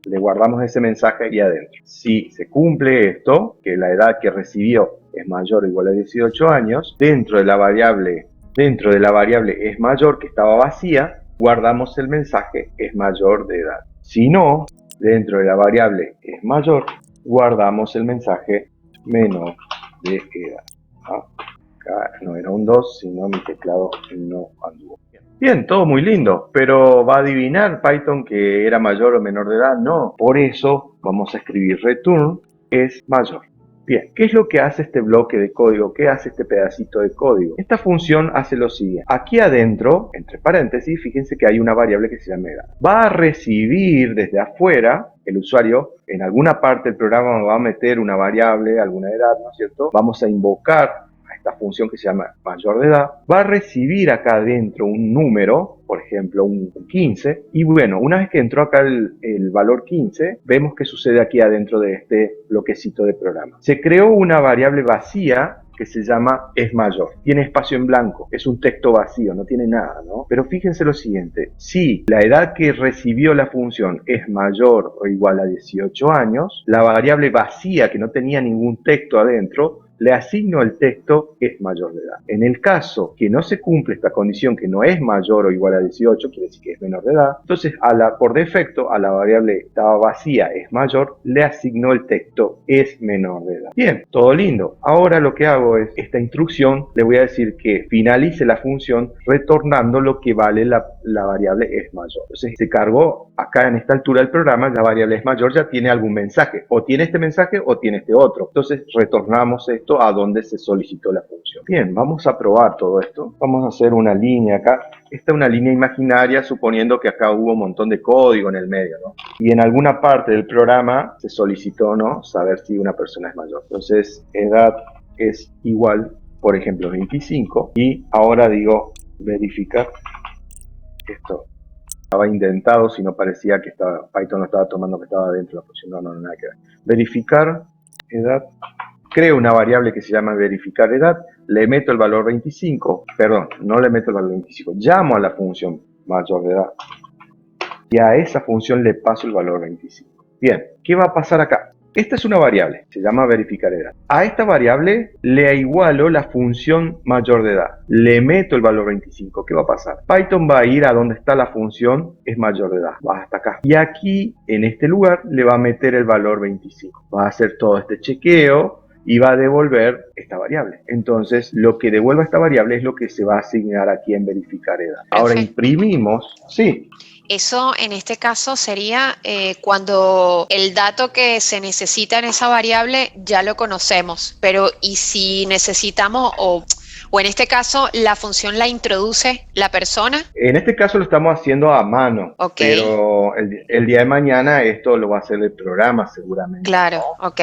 Le guardamos ese mensaje ahí adentro. Si se cumple esto, que la edad que recibió es mayor o igual a 18 años, dentro de la variable es mayor, que estaba vacía, guardamos el mensaje es mayor de edad. Si no, dentro de la variable es mayor, guardamos el mensaje menor de edad. Acá no era un 2, sino mi teclado no anduvo. Bien, todo muy lindo, pero ¿va a adivinar Python que era mayor o menor de edad? No, por eso vamos a escribir return es mayor. Bien, ¿qué es lo que hace este bloque de código? ¿Qué hace este pedacito de código? Esta función hace lo siguiente. Aquí adentro, entre paréntesis, fíjense que hay una variable que se llama edad. Va a recibir desde afuera, el usuario, en alguna parte del programa va a meter una variable, alguna edad, ¿no es cierto? Vamos a invocar esta función que se llama mayor de edad, va a recibir acá adentro un número, por ejemplo un 15, y bueno, una vez que entró acá el valor 15, vemos que sucede aquí adentro de este bloquecito de programa. Se creó una variable vacía que se llama es mayor, tiene espacio en blanco, es un texto vacío, no tiene nada, ¿no? Pero fíjense lo siguiente, si la edad que recibió la función es mayor o igual a 18 años, la variable vacía que no tenía ningún texto adentro, le asigno el texto es mayor de edad. En el caso que no se cumple esta condición, que no es mayor o igual a 18, quiere decir que es menor de edad, entonces por defecto a la variable que estaba vacía es mayor, le asigno el texto es menor de edad. Bien, todo lindo. Ahora lo que hago es, esta instrucción, le voy a decir que finalice la función retornando lo que vale la variable es mayor. Entonces se cargó acá en esta altura del programa, la variable es mayor ya tiene algún mensaje, o tiene este mensaje o tiene este otro. Entonces retornamos esto a donde se solicitó la función. Bien, vamos a probar todo esto. Vamos a hacer una línea acá. Esta es una línea imaginaria, suponiendo que acá hubo un montón de código en el medio, ¿no? Y en alguna parte del programa se solicitó, ¿no?, saber si una persona es mayor. Entonces, edad es igual, por ejemplo, 25. Y ahora digo, verificar. Esto estaba indentado, si no parecía que Python lo estaba tomando que estaba dentro de la función. No, nada que ver. Verificar edad. Creo una variable que se llama verificar edad, le meto el valor 25, perdón, no le meto el valor 25, llamo a la función mayor de edad y a esa función le paso el valor 25. Bien, ¿qué va a pasar acá? Esta es una variable, se llama verificar edad. A esta variable le igualo la función mayor de edad, le meto el valor 25, ¿qué va a pasar? Python va a ir a donde está la función es mayor de edad, va hasta acá. Y aquí, en este lugar, le va a meter el valor 25. Va a hacer todo este chequeo y va a devolver esta variable. Entonces, lo que devuelva esta variable es lo que se va a asignar aquí en verificar edad. Ahora imprimimos, sí. Eso en este caso sería cuando el dato que se necesita en esa variable ya lo conocemos, pero ¿y si necesitamos o en este caso la función la introduce la persona? En este caso lo estamos haciendo a mano, pero el día de mañana esto lo va a hacer el programa seguramente. Claro, ok.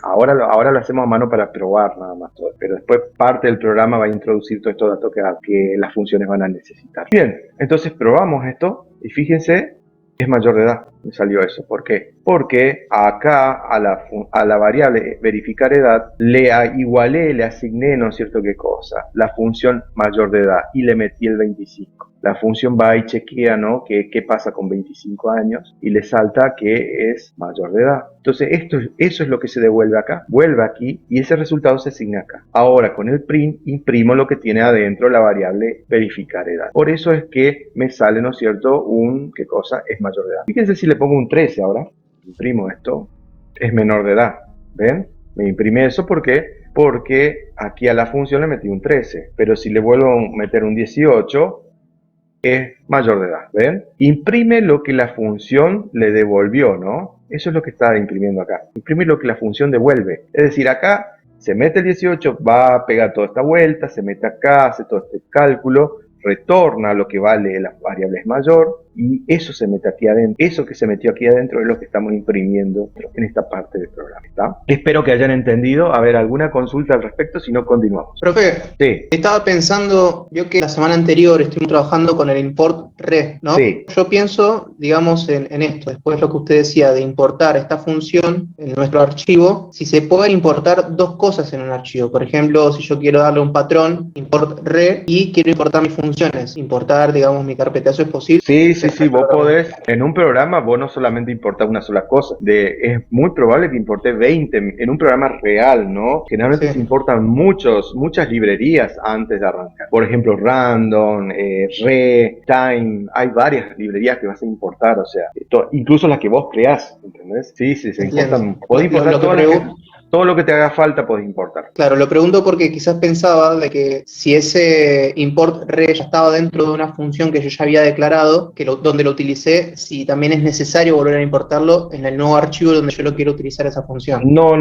Ahora lo hacemos a mano para probar nada más, pero después parte del programa va a introducir todos estos datos que las funciones van a necesitar. Bien, entonces probamos esto y fíjense, es mayor de edad, me salió eso. ¿Por qué? Porque acá a la variable verificar edad le igualé, le asigné, no es cierto qué cosa, la función mayor de edad y le metí el 25. la función va y chequea, ¿no? ¿Qué pasa con 25 años? Y le salta que es mayor de edad. Entonces, eso es lo que se devuelve acá. Vuelve aquí y ese resultado se asigna acá. Ahora, con el print, imprimo lo que tiene adentro la variable verificar edad. Por eso es que me sale, ¿no es cierto? ¿Qué cosa? Es mayor de edad. Fíjense si le pongo un 13 ahora. Imprimo esto. Es menor de edad. ¿Ven? Me imprime eso porque aquí a la función le metí un 13. Pero si le vuelvo a meter un 18... es mayor de edad, ¿ven? Imprime lo que la función le devolvió, ¿no? Eso es lo que está imprimiendo acá. Imprime lo que la función devuelve. Es decir, acá se mete el 18, va a pegar toda esta vuelta, se mete acá, hace todo este cálculo, retorna lo que vale la variable es mayor, y eso se mete aquí adentro. Eso que se metió aquí adentro es lo que estamos imprimiendo en esta parte del programa, ¿está? Espero que hayan entendido. A ver, ¿alguna consulta al respecto? Si no, continuamos. Profe, Sí. estaba pensando, yo que la semana anterior estuvimos trabajando con el import re, ¿no? Sí. Yo pienso, digamos, en esto, después lo que usted decía de importar esta función en nuestro archivo, si se pueden importar dos cosas en un archivo. Por ejemplo, si yo quiero darle un patrón, import re, y quiero importar mis funciones, importar, digamos, mi carpeta, ¿eso es posible? Sí, vos podés, en un programa vos no solamente importás una sola cosa, es muy probable que importe 20 en un programa real, ¿no? Generalmente se importan muchas librerías antes de arrancar. Por ejemplo, random, re, time, hay varias librerías que vas a importar, o sea, incluso las que vos creás, ¿entendés? Sí, se importan, podés importar todo lo que te haga falta, podés importar. Claro, lo pregunto porque quizás pensaba de que si ese import re ya estaba dentro de una función que yo ya había declarado, donde lo utilicé, si también es necesario volver a importarlo en el nuevo archivo donde yo lo quiero utilizar esa función. No.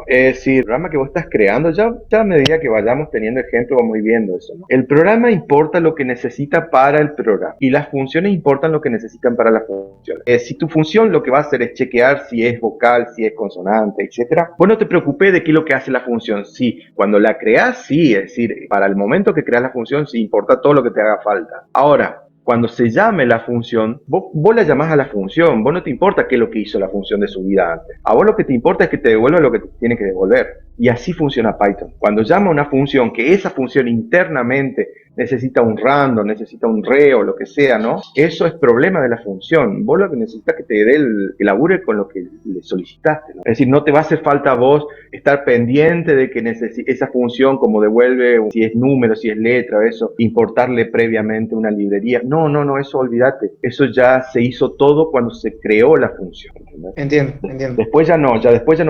Es decir, el programa que vos estás creando, ya a medida que vayamos teniendo ejemplos, vamos a ir viendo eso, ¿no? El programa importa lo que necesita para el programa y las funciones importan lo que necesitan para las funciones. Si tu función lo que va a hacer es chequear si es vocal, si es consonante, etcétera, vos no te preocupes de qué es lo que hace la función. Sí, cuando la creas, sí, es decir, para el momento que creas la función, sí importa todo lo que te haga falta. Ahora, cuando se llame la función, vos la llamás a la función, vos no te importa qué es lo que hizo la función de su vida antes. A vos lo que te importa es que te devuelva lo que te tiene que devolver. Y así funciona Python. Cuando llama una función, que esa función internamente necesita un random, necesita un re o lo que sea, ¿no? Eso es problema de la función. Vos lo que necesitas es que te dé que labure con lo que le solicitaste, ¿no? Es decir, no te va a hacer falta a vos estar pendiente de que esa función como devuelve, si es número, si es letra, eso, importarle previamente una librería. No, eso olvídate. Eso ya se hizo todo cuando se creó la función. ¿Entendés? Entiendo. Después ya no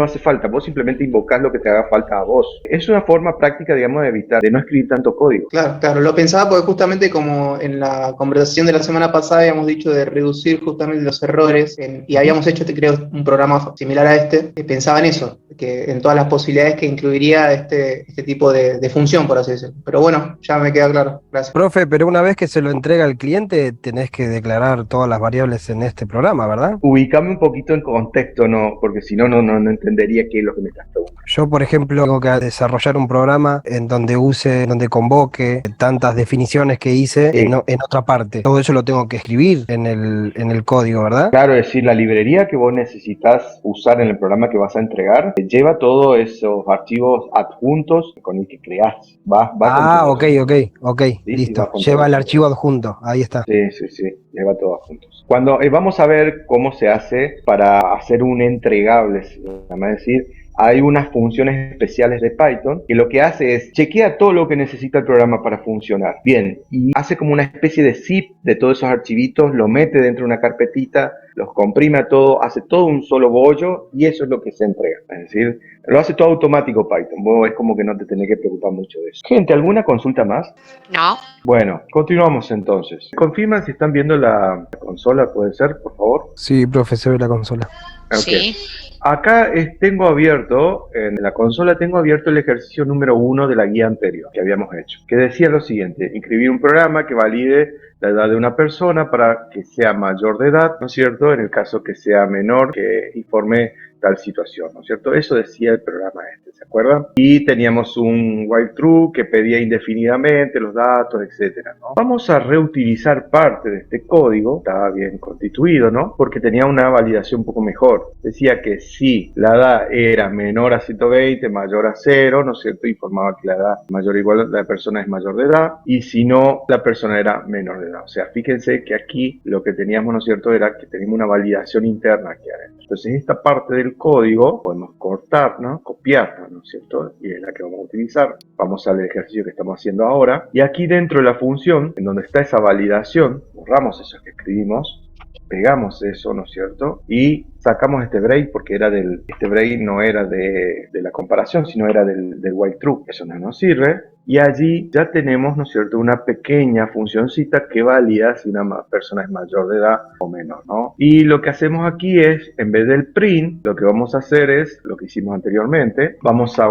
hace falta. Vos simplemente invocás lo que te haga falta a vos. Es una forma práctica, digamos, de no escribir tanto código. Claro, lo pensaba porque justamente como en la conversación de la semana pasada habíamos dicho de reducir justamente los errores y habíamos hecho, creo, un programa similar a pensaba en eso, que en todas las posibilidades que incluiría este tipo de función, por así decirlo. Pero bueno, ya me queda claro. Gracias. Profe, pero una vez que se lo entrega al cliente, tenés que declarar todas las variables en este programa, ¿verdad? Ubícame un poquito en contexto, ¿no? Porque si no entendería qué es lo que me estás preguntando. Yo, por ejemplo, tengo que desarrollar un programa en donde convoque tantas definiciones que hice en otra parte. Todo eso lo tengo que escribir en el código, ¿verdad? Claro, es decir, la librería que vos necesitas usar en el programa que vas a entregar lleva todos esos archivos adjuntos con el que creás. Ok, listo. Lleva el archivo adjunto, ahí está. Sí, lleva todo adjuntos. Cuando vamos a ver cómo se hace para hacer un entregable, es decir, hay unas funciones especiales de Python que lo que hace es chequea todo lo que necesita el programa para funcionar. Bien, y hace como una especie de zip de todos esos archivitos, lo mete dentro de una carpetita, los comprime a todo, hace todo un solo bollo y eso es lo que se entrega. Es decir, lo hace todo automático Python. Vos es como que no te tenés que preocupar mucho de eso. Gente, ¿alguna consulta más? No. Bueno, continuamos entonces. Confirman si están viendo la consola, ¿puede ser, por favor? Sí, profe, se ve la consola. Okay. Sí. Acá tengo abierto, en la consola tengo abierto el ejercicio número 1 de la guía anterior que habíamos hecho, que decía lo siguiente: inscribir un programa que valide la edad de una persona para que sea mayor de edad, ¿no es cierto? En el caso que sea menor, que informe tal situación, ¿no es cierto? Eso decía el programa este, ¿se acuerdan? Y teníamos un while true que pedía indefinidamente los datos, etcétera, ¿no? Vamos a reutilizar parte de este código, estaba bien constituido, ¿no? Porque tenía una validación un poco mejor. Decía que si la edad era menor a 120, mayor a 0, ¿no es cierto? Informaba que la edad mayor o igual, la persona es mayor de edad, y si no, la persona era menor de edad. O sea, fíjense que aquí lo que teníamos, ¿no es cierto?, era que teníamos una validación interna aquí adentro. Entonces, esta parte del código podemos cortar, ¿no? Copiarla, ¿no es cierto? Y es la que vamos a utilizar. Vamos al ejercicio que estamos haciendo ahora. Y aquí dentro de la función, en donde está esa validación, borramos eso que escribimos, pegamos eso, ¿no es cierto? Y sacamos este break porque este break no era de la comparación, sino era del while true. Eso no nos sirve. Y allí ya tenemos, ¿no es cierto?, una pequeña funcioncita que valida si una persona es mayor de edad o menor, ¿no? Y lo que hacemos aquí es, en vez del print, lo que vamos a hacer es lo que hicimos anteriormente. Vamos a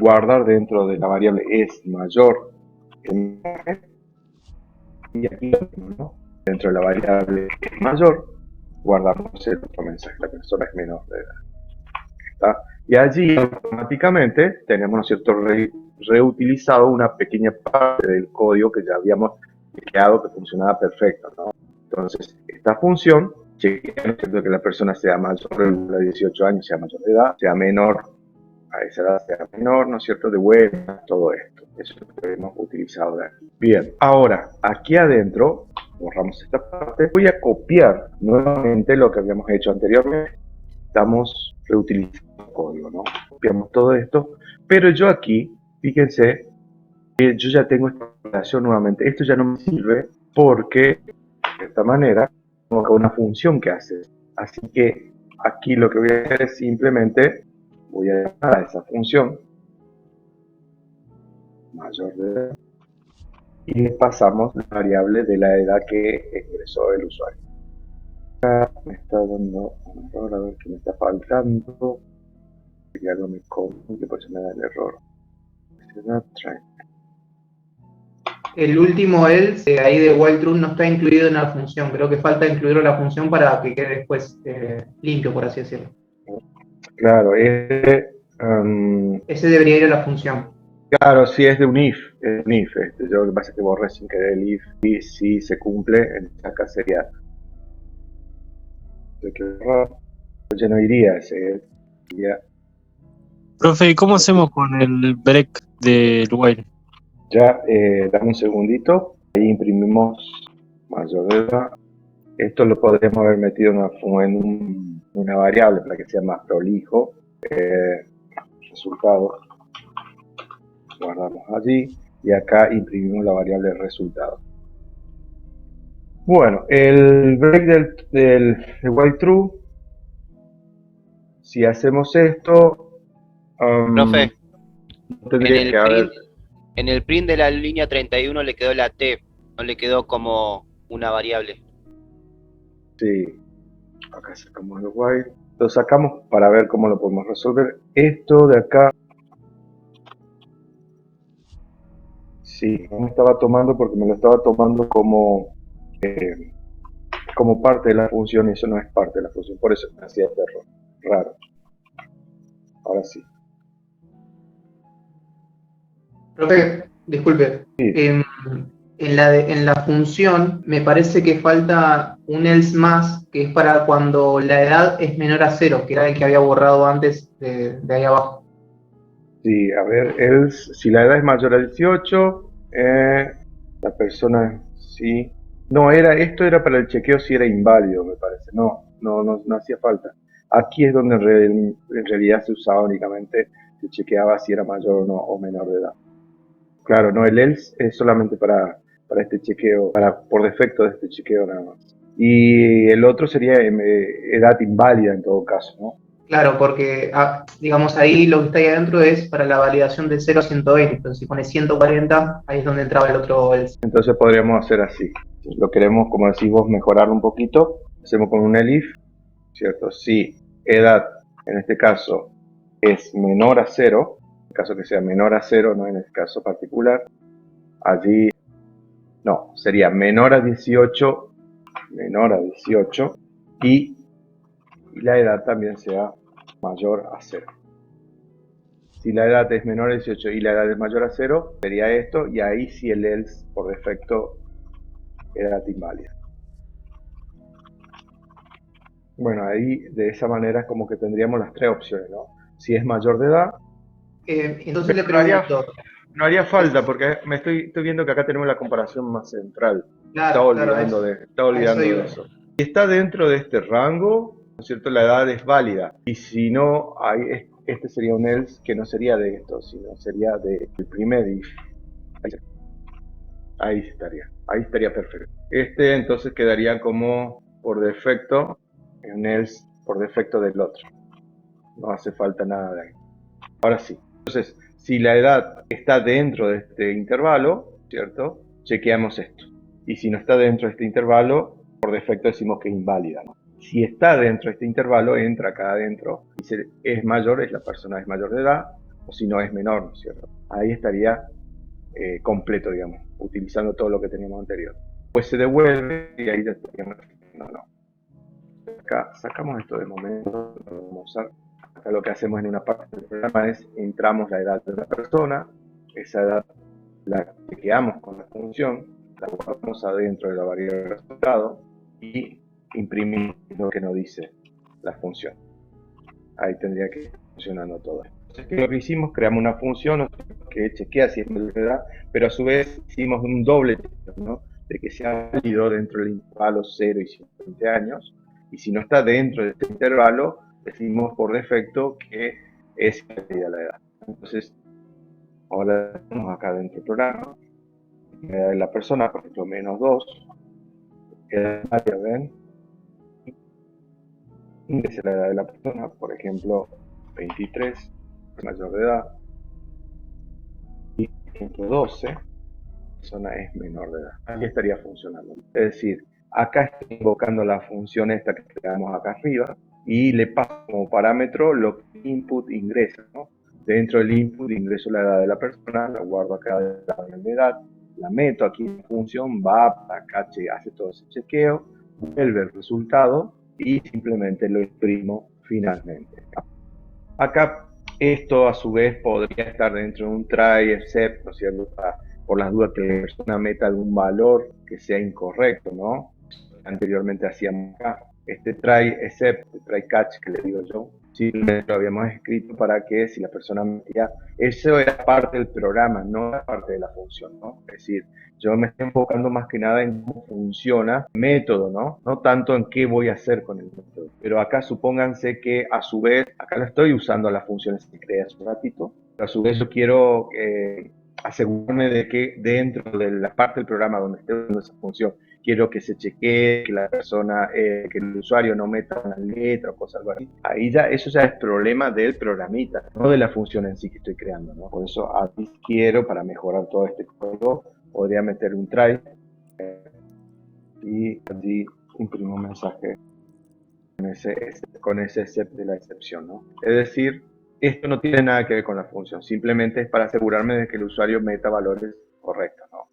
guardar dentro de la variable es mayor que menor. Y aquí, ¿no?, dentro de la variable es mayor, guardamos el otro mensaje, la persona es menor de edad. ¿Está? Y allí automáticamente tenemos, ¿no es cierto?, reutilizado una pequeña parte del código que ya habíamos creado que funcionaba perfecto, ¿no? Entonces, esta función chequea, ¿no es cierto?, que la persona sea mayor de 18 años, sea mayor de edad, sea menor a esa edad, sea menor, ¿no es cierto?, de vuelta, todo esto. Eso es lo que hemos utilizado de aquí. Bien, ahora, aquí adentro, borramos esta parte, voy a copiar nuevamente lo que habíamos hecho anteriormente. Estamos reutilizando el código, ¿no? Copiamos todo esto, pero yo aquí, fíjense, que yo ya tengo esta relación nuevamente. Esto ya no me sirve porque, de esta manera, tengo acá una función que hace. Así que aquí lo que voy a hacer es simplemente, voy a llamar a esa función mayor de edad y le pasamos la variable de la edad que ingresó el usuario. Acá me está dando un error, a ver qué me está faltando. Y algo me complica, por eso me da el error. El último else ahí de while true no está incluido en la función. Creo que falta incluirlo en la función para que quede después limpio, por así decirlo. Claro, Ese debería ir a la función. claro, sí, es de un if. Es un if. Yo lo que pasa es que borré sin querer el if. Y si se cumple, acá sería. Ya no iría ese. Iría. Profe, ¿y cómo hacemos con el break del while? Ya, dame un segundito. Ahí imprimimos mayor de edad. Esto lo podríamos haber metido en una variable para que sea más prolijo. Resultado. Guardamos allí. Y acá imprimimos la variable resultado. Bueno, el break del while true. Si hacemos esto. Profe, Tendría que haber. en el print de la línea 31 le quedó la T, no le quedó como una variable. Sí, acá sacamos el while. Lo sacamos para ver cómo lo podemos resolver. Esto de acá. Sí, no me estaba tomando porque me lo estaba tomando como parte de la función y eso no es parte de la función. Por eso me hacía este error. Raro. Ahora sí. Profe, disculpe. Sí. En la función me parece que falta un else más, que es para cuando la edad es menor a 0, que era el que había borrado antes de ahí abajo. Sí, a ver, si la edad es mayor a 18, la persona sí. No, esto era para el chequeo si era inválido, me parece. No hacía falta. Aquí es donde en realidad se usaba únicamente, se chequeaba si era mayor o no, o menor de edad. Claro, no, el else es solamente para este chequeo, por defecto de este chequeo nada más. Y el otro sería edad inválida en todo caso, ¿no? Claro, porque digamos ahí lo que está ahí adentro es para la validación de 0 a 120. Entonces si pones 140, ahí es donde entraba el otro else. Entonces podríamos hacer así. Si lo queremos, como decís vos, mejorar un poquito, hacemos con un elif, ¿cierto? Si edad, en este caso, es menor a 0, en el caso que sea menor a 0, no en el caso particular, allí, no, sería menor a 18, y la edad también sea mayor a 0. Si la edad es menor a 18 y la edad es mayor a 0, sería esto, y ahí sí el else por defecto edad inválida. Bueno, ahí de esa manera es como que tendríamos las tres opciones, ¿no? Si es mayor de edad, Entonces le pero pregunto, no haría falta, porque estoy viendo que acá tenemos la comparación más central. claro, Está a olvidando eso de iba. eso. Si está dentro de este rango, ¿no es cierto? La edad es válida. Y si no, este sería un else que no sería de esto, sino sería del primer if. Ahí estaría perfecto. Este entonces quedaría como por defecto, un else por defecto del otro. No hace falta nada de ahí. Ahora sí. Entonces, si la edad está dentro de este intervalo, ¿cierto? Chequeamos esto. Y si no está dentro de este intervalo, por defecto decimos que es inválida, ¿no? Si está dentro de este intervalo, entra acá adentro. Y si es mayor, la persona es mayor de edad, o si no es menor, ¿no es cierto? Ahí estaría completo, digamos, utilizando todo lo que teníamos anterior. Pues se devuelve y ahí ya estaríamos. No. Acá sacamos esto de momento, lo vamos a usar. Acá lo que hacemos en una parte del programa es entramos la edad de la persona, esa edad la chequeamos con la función, la guardamos adentro de la variable de resultado y imprimimos lo que nos dice la función. Ahí tendría que ir funcionando todo esto. Entonces, lo que hicimos, creamos una función que chequea si es mayor de edad, pero a su vez hicimos un doble chequeo, ¿no? De que sea válido dentro del intervalo 0 y 120 años, y si no está dentro de este intervalo, decimos por defecto que es válida la edad. Entonces, ahora tenemos acá dentro del programa, la edad de la persona, por ejemplo, -2, edad válida, ¿ven? Ingresa la edad de la persona, por ejemplo, 23, mayor de edad, y por ejemplo 12, la persona es menor de edad. Aquí estaría funcionando. Es decir, acá estoy invocando la función esta que creamos acá arriba y le paso como parámetro lo que input ingresa, ¿no? Dentro del input ingreso la edad de la persona, la guardo acá de la variable edad, la meto aquí en función, va acá, hace todo ese chequeo, vuelve el resultado y simplemente lo imprimo finalmente. Acá esto a su vez podría estar dentro de un try except, ¿no es cierto? Por las dudas que la persona meta algún valor que sea incorrecto, ¿no? Anteriormente hacíamos acá. Este try except, try catch que le digo yo, simplemente lo habíamos escrito para que si la persona metía, eso era parte del programa, no era parte de la función, ¿no? Es decir, yo me estoy enfocando más que nada en cómo funciona el método, ¿no? No tanto en qué voy a hacer con el método. Pero acá supónganse que a su vez, acá no estoy usando las funciones que creé hace un ratito, pero a su vez yo quiero asegurarme de que dentro de la parte del programa donde esté usando esa función, quiero que se chequee, que la persona, que el usuario no meta una letra o cosas así. Ahí ya, eso ya es problema del programita, no de la función en sí que estoy creando, ¿no? Por eso aquí quiero, para mejorar todo este código, podría meter un try y allí imprimo un mensaje con ese except de la excepción, ¿no? Es decir, esto no tiene nada que ver con la función, simplemente es para asegurarme de que el usuario meta valores correctos, ¿no?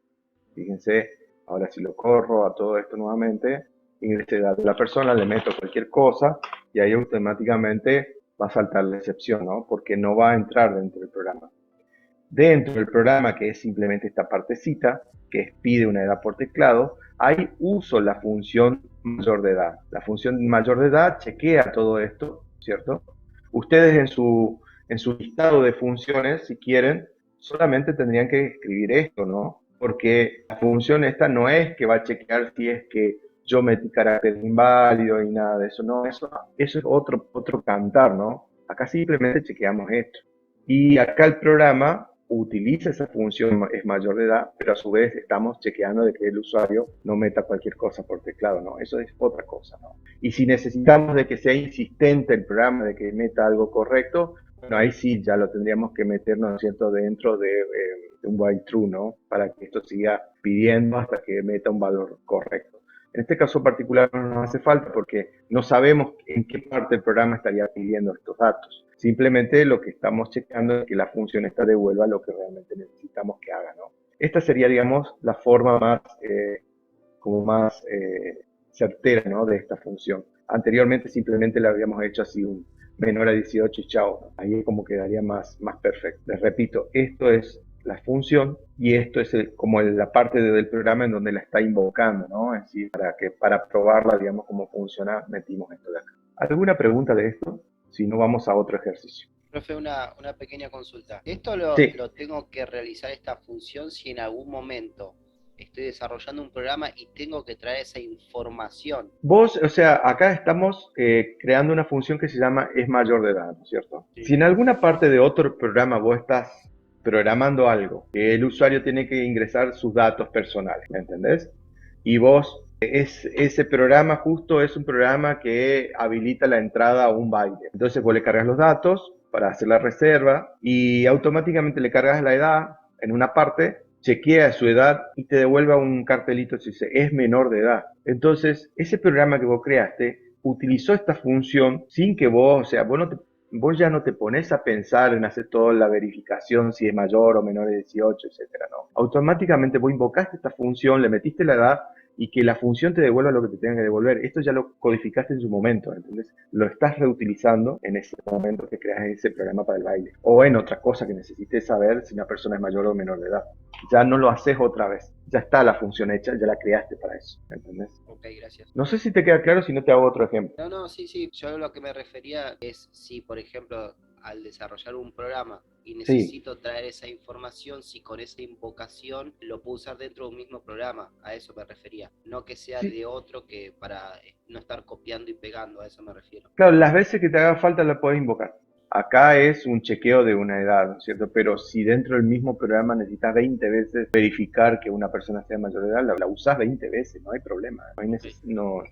Fíjense, ahora si lo corro a todo esto nuevamente, ingresé edad de la persona, le meto cualquier cosa y ahí automáticamente va a saltar la excepción, ¿no? Porque no va a entrar dentro del programa. Dentro del programa, que es simplemente esta partecita, que pide una edad por teclado, ahí uso la función mayor de edad. La función mayor de edad chequea todo esto, ¿cierto? Ustedes en su listado de funciones, si quieren, solamente tendrían que escribir esto, ¿no? Porque la función esta no es que va a chequear si es que yo metí carácter inválido y nada de eso, no, eso es otro cantar, ¿no? Acá simplemente chequeamos esto. Y acá el programa utiliza esa función, es mayor de edad, pero a su vez estamos chequeando de que el usuario no meta cualquier cosa por teclado, ¿no? Eso es otra cosa, ¿no? Y si necesitamos de que sea insistente el programa, de que meta algo correcto, bueno, ahí sí ya lo tendríamos que meter, ¿no es cierto?, dentro de un while true, ¿no? Para que esto siga pidiendo hasta que meta un valor correcto. En este caso particular no nos hace falta porque no sabemos en qué parte del programa estaría pidiendo estos datos. Simplemente lo que estamos checando es que la función esta devuelva lo que realmente necesitamos que haga, ¿no? Esta sería, digamos, la forma más, certera, ¿no?, de esta función. Anteriormente simplemente le habíamos hecho así un menor a 18 y chao. Ahí es como quedaría más perfecto. Les repito, esto es la función y esto es como la parte del programa en donde la está invocando, ¿no? Es decir, para probarla, digamos, cómo funciona, metimos esto de acá. ¿Alguna pregunta de esto? Si no, vamos a otro ejercicio. Profe, una pequeña consulta. ¿Esto Sí. lo tengo que realizar esta función si en algún momento estoy desarrollando un programa y tengo que traer esa información? Vos, o sea, acá estamos creando una función que se llama es mayor de edad, ¿no es cierto? Sí. Si en alguna parte de otro programa vos estás programando algo, que el usuario tiene que ingresar sus datos personales, ¿me entendés? Y vos, ese programa justo es un programa que habilita la entrada a un baile. Entonces vos le cargas los datos para hacer la reserva y automáticamente le cargas la edad en una parte, chequea su edad y te devuelve un cartelito que dice es menor de edad. Entonces, ese programa que vos creaste utilizó esta función sin que vos, o sea, vos ya no te pones a pensar en hacer toda la verificación si es mayor o menor de 18, etcétera, ¿no? Automáticamente vos invocaste esta función, le metiste la edad y que la función te devuelva lo que te tenga que devolver. Esto ya lo codificaste en su momento, ¿entendés? Lo estás reutilizando en ese momento que creas ese programa para el baile. O en otra cosa que necesites saber si una persona es mayor o menor de edad. Ya no lo haces otra vez. Ya está la función hecha, ya la creaste para eso, ¿entendés? Ok, gracias. No sé si te queda claro, si no te hago otro ejemplo. No, sí. Yo a lo que me refería es si, por ejemplo, al desarrollar un programa y necesito traer esa información, si con esa invocación lo puedo usar dentro de un mismo programa, a eso me refería. No que sea de otro, que para no estar copiando y pegando, a eso me refiero. Claro, las veces que te haga falta la puedes invocar. Acá es un chequeo de una edad, ¿no es cierto? Pero si dentro del mismo programa necesitas 20 veces verificar que una persona sea mayor de edad, la usás 20 veces, no hay problema.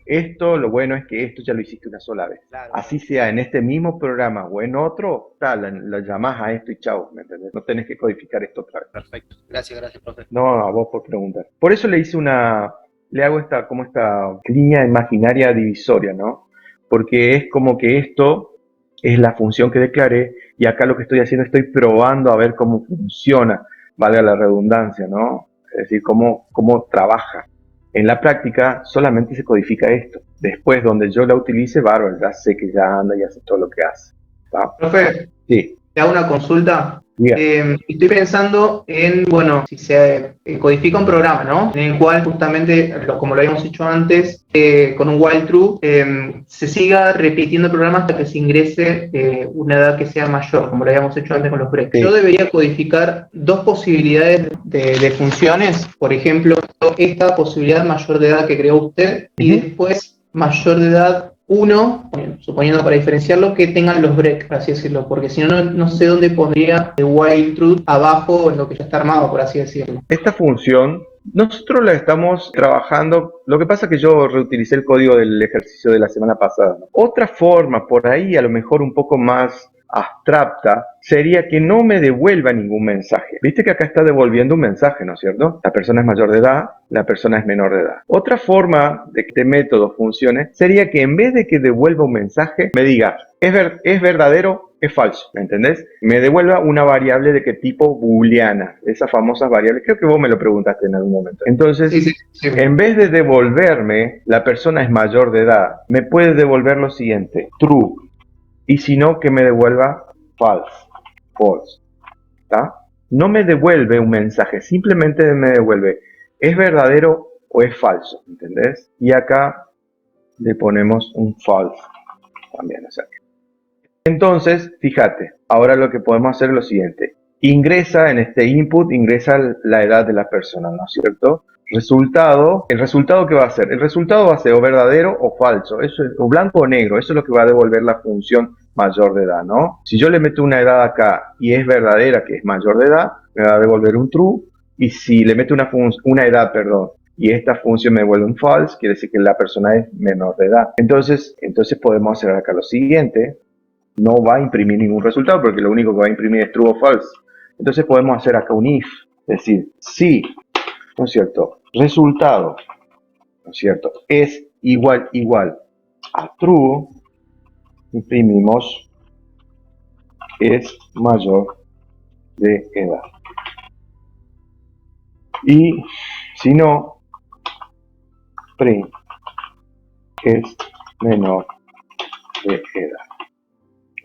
Esto, lo bueno es que esto ya lo hiciste una sola vez. Claro. Así sea en este mismo programa o en otro, la llamás a esto y chao, ¿me entendés? No tenés que codificar esto otra vez. Perfecto. Gracias, profe. No, a vos por preguntar. Por eso le hago esta línea imaginaria divisoria, ¿no? Porque es como que esto es la función que declaré y acá lo que estoy haciendo, estoy probando a ver cómo funciona, valga la redundancia, ¿no? Es decir, cómo trabaja. En la práctica solamente se codifica esto. Después, donde yo la utilice, bárbaro, ya sé que ya anda y hace todo lo que hace. ¿Está? Profe, Sí. te hago una consulta. Diga. Estoy pensando en, bueno, si se codifica un programa, ¿no? En el cual justamente, como lo habíamos hecho antes, con un while true, se siga repitiendo el programa hasta que se ingrese una edad que sea mayor, como lo habíamos hecho antes con los breaks. Sí. Yo debería codificar dos posibilidades de funciones, por ejemplo, esta posibilidad mayor de edad que creó usted y después mayor de edad 1, suponiendo para diferenciarlo, que tengan los breaks, por así decirlo, porque si no, no sé dónde pondría el while true abajo en lo que ya está armado, por así decirlo. Esta función, nosotros la estamos trabajando, lo que pasa es que yo reutilicé el código del ejercicio de la semana pasada, ¿no? Otra forma, por ahí a lo mejor un poco más abstracta, sería que no me devuelva ningún mensaje. Viste que acá está devolviendo un mensaje, ¿no es cierto? La persona es mayor de edad, la persona es menor de edad. Otra forma de que este método funcione sería que en vez de que devuelva un mensaje, me diga, ¿es verdadero? ¿Es falso? ¿Me entendés? Me devuelva una variable de qué tipo booleana, esas famosas variables. Creo que vos me lo preguntaste en algún momento. Entonces, Sí. en vez de devolverme, la persona es mayor de edad, me puede devolver lo siguiente, true. Y si no, que me devuelva false. ¿Está? No me devuelve un mensaje, simplemente me devuelve, ¿es verdadero o es falso? ¿Entendés? Y acá le ponemos un false también. O sea. Entonces, fíjate, ahora lo que podemos hacer es lo siguiente. Ingresa en este input, ingresa la edad de la persona, ¿no es cierto? ¿el resultado qué va a ser? El resultado va a ser o verdadero o falso, eso es, o blanco o negro, eso es lo que va a devolver la función mayor de edad, ¿no? Si yo le meto una edad acá y es verdadera, que es mayor de edad, me va a devolver un true, y si le meto una edad, y esta función me devuelve un false, quiere decir que la persona es menor de edad. Entonces podemos hacer acá lo siguiente, no va a imprimir ningún resultado, porque lo único que va a imprimir es true o false. Entonces podemos hacer acá un if, es decir, si, ¿no es cierto?, resultado, ¿no es cierto?, es igual a true, imprimimos es mayor de edad. Y si no, print es menor de edad.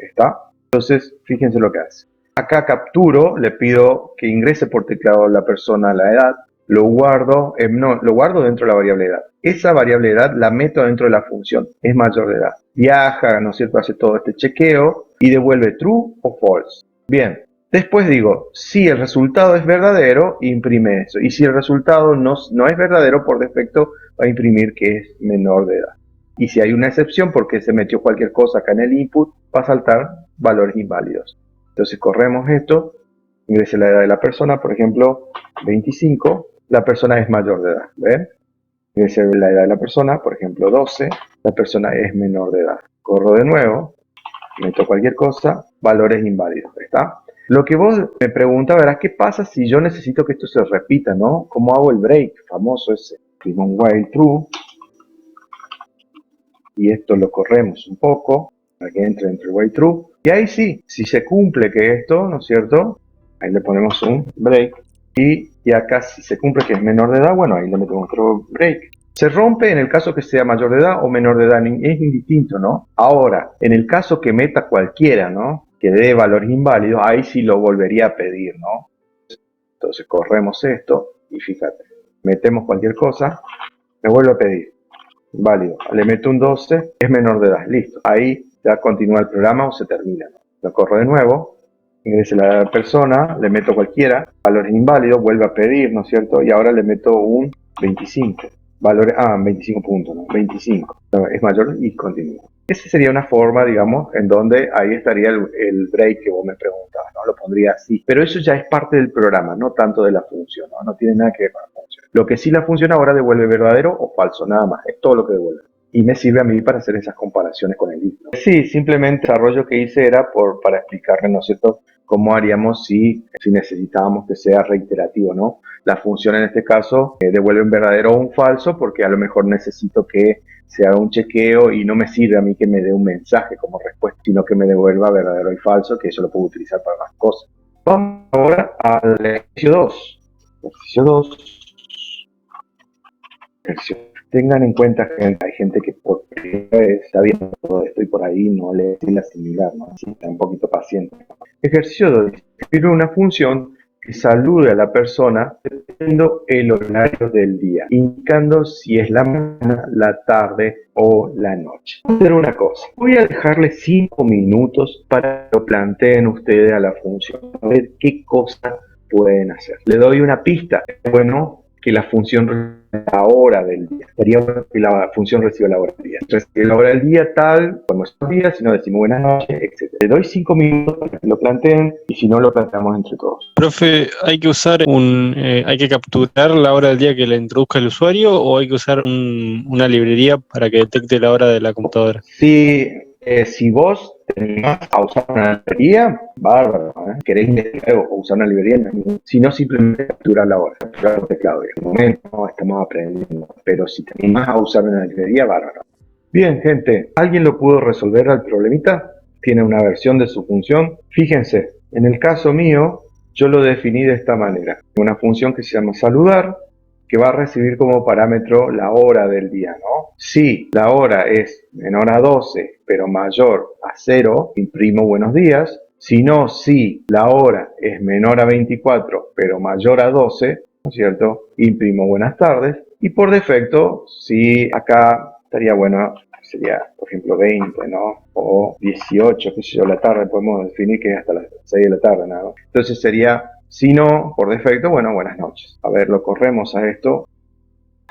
¿Está? Entonces, fíjense lo que hace. Acá capturo, le pido que ingrese por teclado la persona la edad, lo guardo dentro de la variable edad. Esa variable edad la meto dentro de la función, es mayor de edad. Viaja, ¿no es cierto? Hace todo este chequeo y devuelve true o false. Bien, después digo, si el resultado es verdadero, imprime eso. Y si el resultado no es verdadero, por defecto va a imprimir que es menor de edad. Y si hay una excepción porque se metió cualquier cosa acá en el input, va a saltar valores inválidos. Entonces corremos esto, ingrese la edad de la persona, por ejemplo, 25, la persona es mayor de edad, ¿ven? Ingrese la edad de la persona, por ejemplo, 12, la persona es menor de edad. Corro de nuevo, meto cualquier cosa, valores inválidos, ¿está? Lo que vos me preguntas, verás, ¿qué pasa si yo necesito que esto se repita, no? ¿Cómo hago el break famoso ese? Escribo un while true, y esto lo corremos un poco, para que entre el while true, y ahí sí, si se cumple que esto, ¿no es cierto? Ahí le ponemos un break, y acá si se cumple que es menor de edad, bueno, ahí le metemos otro break. Se rompe en el caso que sea mayor de edad o menor de edad, es indistinto, ¿no? Ahora, en el caso que meta cualquiera, ¿no? Que dé valores inválidos, ahí sí lo volvería a pedir, ¿no? Entonces corremos esto, y fíjate, metemos cualquier cosa, me vuelve a pedir. Válido, le meto un 12, es menor de edad, listo. Ahí ya continúa el programa o se termina. Lo corro de nuevo, ingrese la persona, le meto cualquiera, valores inválidos, vuelve a pedir, ¿no es cierto? Y ahora le meto un 25. 25 puntos, ¿no? 25. No, es mayor y continúa. Esa sería una forma, digamos, en donde ahí estaría el break que vos me preguntabas, ¿no? Lo pondría así. Pero eso ya es parte del programa, no tanto de la función, ¿no? No tiene nada que ver con la función. Lo que sí la función ahora devuelve verdadero o falso, nada más. Es todo lo que devuelve. Y me sirve a mí para hacer esas comparaciones con el if, ¿no? Sí, simplemente el desarrollo que hice era para explicarle, ¿no es cierto?, cómo haríamos si necesitábamos que sea reiterativo, ¿no? La función en este caso devuelve un verdadero o un falso porque a lo mejor necesito que se haga un chequeo y no me sirve a mí que me dé un mensaje como respuesta, sino que me devuelva verdadero y falso, que eso lo puedo utilizar para más cosas. Vamos ahora al ejercicio 2. Ejercicio 2. Tengan en cuenta, gente, hay gente que por primera vez está viendo todo esto y por ahí no le es asimilar, ¿no? Así que está un poquito paciente. Ejercicio 2. Escribe una función que salude a la persona dependiendo el horario del día, indicando si es la mañana, la tarde o la noche. Voy a hacer una cosa. Voy a dejarle 5 minutos para que lo planteen ustedes a la función. A ver qué cosa pueden hacer. Le doy una pista. Es bueno que la función reciba la hora del día. Sería bueno que la función reciba la hora del día. Recibe la hora del día tal, como es el día, si no decimos buenas noches, etc. Le doy 5 minutos para que lo planteen y si no lo planteamos entre todos. Profe, ¿hay que usar hay que capturar la hora del día que le introduzca el usuario o hay que usar una librería para que detecte la hora de la computadora? Si vos te animás a usar una librería, bárbaro, ¿eh? Querés investigar o usar una librería, no. Si no, simplemente capturar la hora, capturar el teclado. En el momento estamos aprendiendo, pero si te animás a usar una librería, bárbaro. Bien, gente, ¿alguien lo pudo resolver al problemita? ¿Tiene una versión de su función? Fíjense, en el caso mío, yo lo definí de esta manera. Una función que se llama saludar, que va a recibir como parámetro la hora del día, ¿no? Si la hora es menor a 12, pero mayor a 0, imprimo buenos días. Si no, si la hora es menor a 24, pero mayor a 12, ¿no es cierto?, imprimo buenas tardes. Y por defecto, si acá estaría bueno, sería, por ejemplo, 20, ¿no? O 18, qué sé yo, la tarde, podemos definir que es hasta las 6 de la tarde, ¿no? Entonces sería, si no, por defecto, bueno, buenas noches. A ver, lo corremos a esto,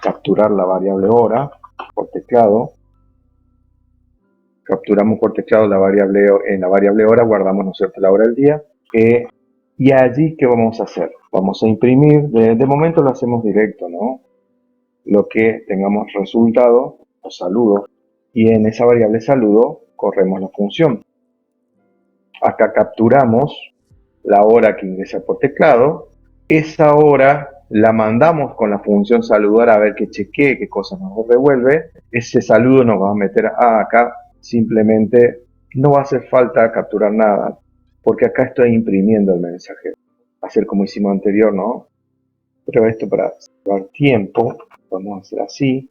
capturar la variable hora por teclado. Capturamos por teclado la variable, en la variable hora guardamos, ¿no es cierto?, la hora del día. Y allí, ¿qué vamos a hacer? Vamos a imprimir, de momento lo hacemos directo, ¿no? Lo que tengamos resultado, o saludo, y en esa variable saludo corremos la función. Acá capturamos la hora que ingresa por teclado. Esa hora la mandamos con la función saludar a ver que chequee qué cosa nos devuelve. Ese saludo nos va a meter acá. Simplemente no va a hacer falta capturar nada, porque acá estoy imprimiendo el mensaje. Va a ser como hicimos anterior, ¿no? Pero esto para salvar tiempo, vamos a hacer así.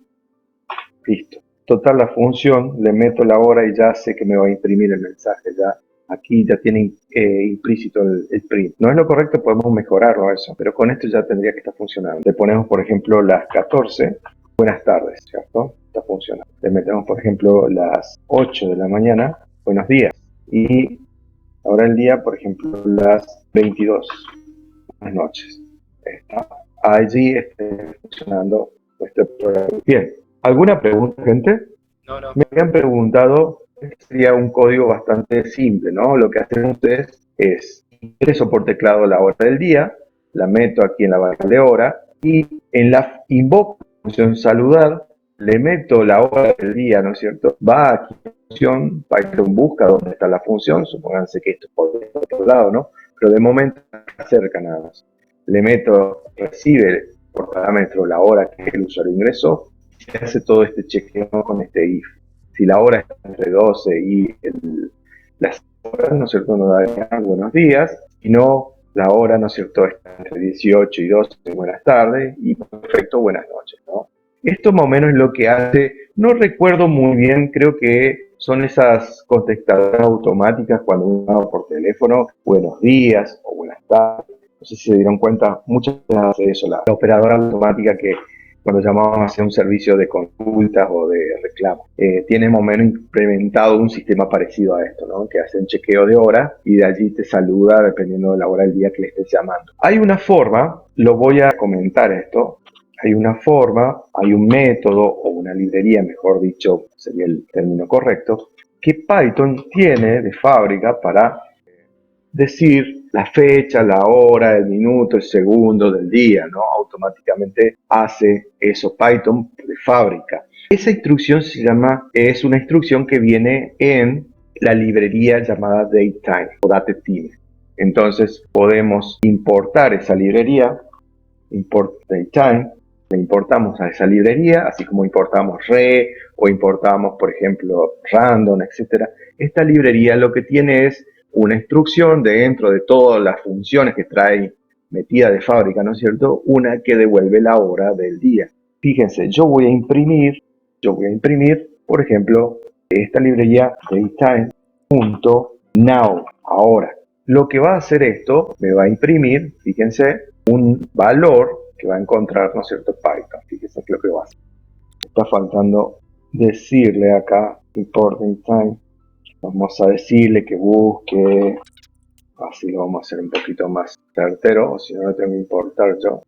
Listo. Total, la función, le meto la hora y ya sé que me va a imprimir el mensaje. Ya aquí ya tiene implícito el print. No es lo correcto, podemos mejorarlo eso, pero con esto ya tendría que estar funcionando. Le ponemos, por ejemplo, las 14, buenas tardes, ¿cierto? Está funcionando. Le metemos, por ejemplo, las 8 de la mañana, buenos días. Y ahora el día, por ejemplo, las 22, buenas noches. Está allí funcionando nuestro programa. Bien, ¿alguna pregunta, gente? No. Me han preguntado, sería un código bastante simple, ¿no? Lo que hacen ustedes es ingreso por teclado la hora del día, la meto aquí en la barra de hora y en la invoco la función saludar, le meto la hora del día, ¿no es cierto? Va aquí a la función, Python busca dónde está la función, supónganse que esto es por otro lado, ¿no? Pero de momento está cerca nada más. Le meto, recibe por parámetro la hora que el usuario ingresó, se hace todo este chequeo con este if. Si la hora está entre 12 y las horas, ¿no es cierto?, nos da buenos días, y no la hora, ¿no es cierto?, está entre 18 y 12, buenas tardes, y perfecto, buenas noches, ¿no? Esto más o menos es lo que hace, no recuerdo muy bien, creo que son esas contestadoras automáticas cuando uno llama por teléfono, buenos días o buenas tardes. No sé si se dieron cuenta, muchas veces hace eso, la operadora automática que cuando llamamos a hacer un servicio de consultas o de reclamo, tiene más o menos implementado un sistema parecido a esto, ¿no? Que hace un chequeo de hora y de allí te saluda dependiendo de la hora del día que le estés llamando. Hay una forma, lo voy a comentar esto, hay una forma, hay un método o una librería, mejor dicho, sería el término correcto, que Python tiene de fábrica para decir la fecha, la hora, el minuto, el segundo del día, ¿no? Automáticamente hace eso Python de fábrica. Esa instrucción es una instrucción que viene en la librería llamada datetime o datetime. Entonces podemos importar esa librería, import datetime, le importamos a esa librería, así como importamos re o importamos, por ejemplo, random, etc. Esta librería lo que tiene es una instrucción dentro de todas las funciones que trae metida de fábrica, ¿no es cierto? Una que devuelve la hora del día. Fíjense, yo voy a imprimir, por ejemplo, esta librería datetime.now, ahora. Lo que va a hacer esto, me va a imprimir, fíjense, un valor que va a encontrar, ¿no es cierto?, Python. Fíjense que lo que va a hacer. Está faltando decirle acá, import datetime. Vamos a decirle que busque, así lo vamos a hacer un poquito más certero, o si no lo tengo que importar yo.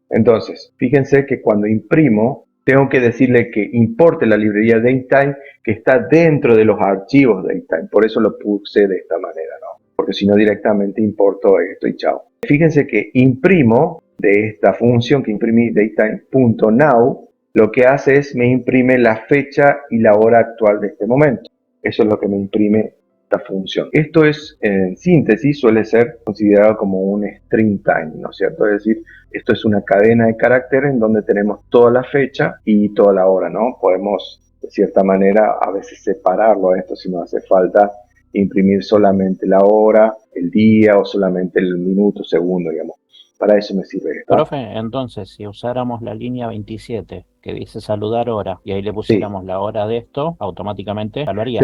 Entonces, fíjense que cuando imprimo, tengo que decirle que importe la librería datetime que está dentro de los archivos datetime. Por eso lo puse de esta manera, ¿no? Porque si no directamente importo esto y chao. Fíjense que imprimo de esta función que imprimí datetime.now, lo que hace es me imprime la fecha y la hora actual de este momento. Eso es lo que me imprime esta función. Esto es, en síntesis, suele ser considerado como un string time, ¿no es cierto? Es decir, esto es una cadena de caracteres en donde tenemos toda la fecha y toda la hora, ¿no? Podemos, de cierta manera, a veces separarlo a esto si no hace falta imprimir solamente la hora, el día o solamente el minuto, segundo, digamos. Para eso me sirve esto. Profe, entonces, si usáramos la línea 27, que dice saludar hora, y ahí le pusiéramos la hora de esto, automáticamente lo haría.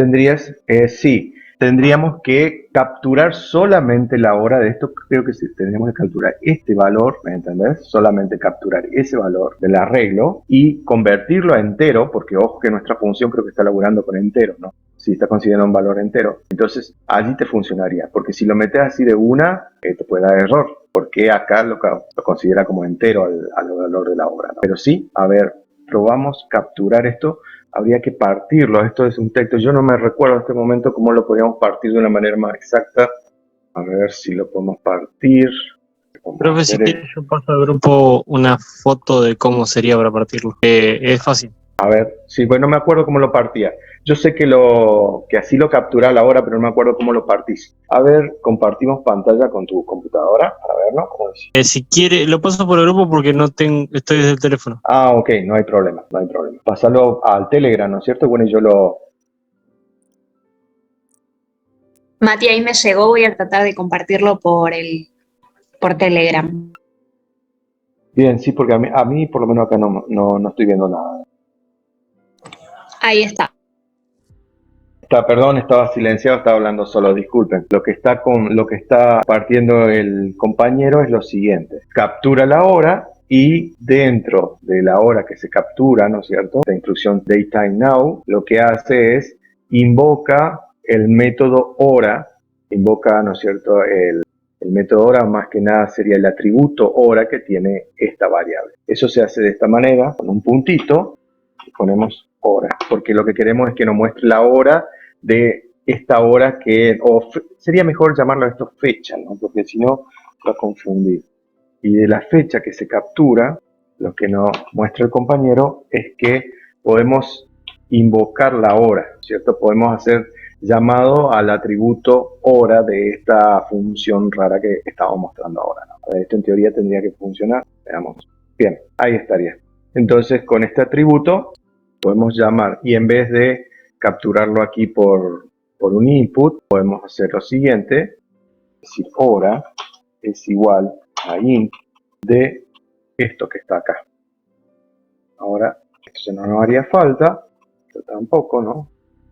Tendríamos que capturar solamente la hora de esto. Creo que sí, tendríamos que capturar este valor, ¿me entendés? Solamente capturar ese valor del arreglo y convertirlo a entero, porque ojo que nuestra función creo que está laburando con entero, ¿no? Si está considerando un valor entero, entonces allí te funcionaría, porque si lo metes así de una, te puede dar error, porque acá lo considera como entero al valor de la hora, ¿no? Pero sí, a ver, probamos capturar esto. Habría que partirlo, esto es un texto, yo no me recuerdo en este momento cómo lo podríamos partir de una manera más exacta. A ver si lo podemos partir. Profe, si quieres yo paso al grupo una foto de cómo sería para partirlo. Es fácil. A ver, sí, pues no me acuerdo cómo lo partía. Yo sé que así lo captura a la hora, pero no me acuerdo cómo lo partís. A ver, compartimos pantalla con tu computadora para verlo. ¿Cómo es? Si quiere, lo paso por el grupo porque no tengo, estoy desde el teléfono. Ah, ok, no hay problema. Pásalo al Telegram, ¿no es cierto? Bueno, y yo lo... Mati, ahí me llegó, voy a tratar de compartirlo por Telegram. Bien, sí, porque a mí por lo menos acá no estoy viendo nada. Ahí está. Perdón, estaba silenciado, estaba hablando solo, disculpen. Lo que está partiendo el compañero es lo siguiente. Captura la hora y dentro de la hora que se captura, ¿no es cierto? La instrucción DayTime Now, lo que hace es invoca el método hora, invoca, ¿no es cierto?, el método hora más que nada sería el atributo hora que tiene esta variable. Eso se hace de esta manera, con un puntito, y ponemos hora, porque lo que queremos es que nos muestre la hora de esta hora sería mejor llamarlo esto fecha, ¿no? Porque si no va a confundir. Y de la fecha que se captura, lo que nos muestra el compañero es que podemos invocar la hora, ¿cierto? Podemos hacer llamado al atributo hora de esta función rara que estamos mostrando ahora, ¿no? Esto en teoría tendría que funcionar. Veamos. Bien, ahí estaría. Entonces con este atributo podemos llamar, y en vez de capturarlo aquí por un input, podemos hacer lo siguiente, es decir, hora es igual a int de esto que está acá. Ahora, esto ya no nos haría falta, esto tampoco, ¿no?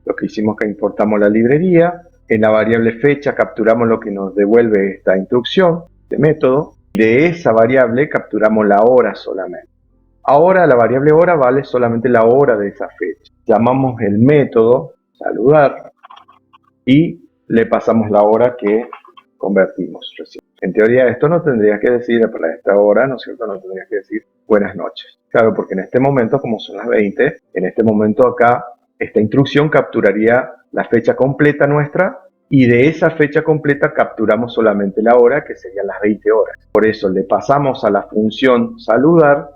Lo que hicimos es que importamos la librería, en la variable fecha capturamos lo que nos devuelve esta instrucción de método, y de esa variable capturamos la hora solamente. Ahora la variable hora vale solamente la hora de esa fecha. Llamamos el método saludar y le pasamos la hora que convertimos recién. En teoría esto no tendría que decir, para esta hora, ¿no es cierto? No tendría que decir buenas noches. Claro, porque en este momento, como son las 20, en este momento acá, esta instrucción capturaría la fecha completa nuestra y de esa fecha completa capturamos solamente la hora, que serían las 20 horas. Por eso le pasamos a la función saludar,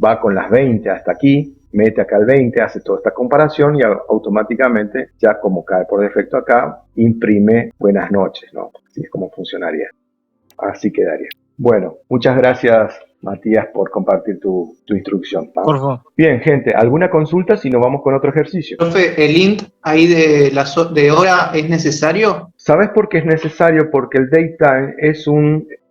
va con las 20 hasta aquí, mete acá el 20, hace toda esta comparación y automáticamente, ya como cae por defecto acá, imprime buenas noches, ¿no? Así es como funcionaría. Así quedaría. Bueno, muchas gracias, Matías, por compartir tu instrucción. Por favor. Bien, gente, ¿alguna consulta si nos vamos con otro ejercicio? Profe, ¿el int ahí de hora es necesario? ¿Sabes por qué es necesario? Porque el datetime es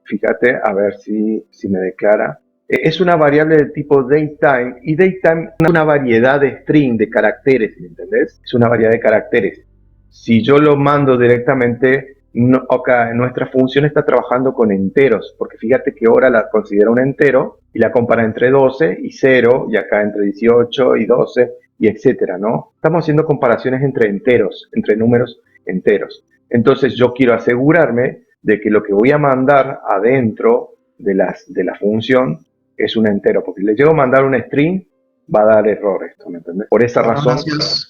fíjate, a ver si me declara, es una variable de tipo datetime, y datetime es una variedad de string, de caracteres, ¿me entendés? Es una variedad de caracteres. Si yo lo mando directamente, acá nuestra función está trabajando con enteros, porque fíjate que hora la considera un entero y la compara entre 12 y 0, y acá entre 18 y 12, y etcétera, ¿no? Estamos haciendo comparaciones entre enteros, entre números enteros. Entonces yo quiero asegurarme de que lo que voy a mandar adentro de la función es un entero, porque si le llego a mandar un string, va a dar errores, ¿me entiendes? Por esa razón,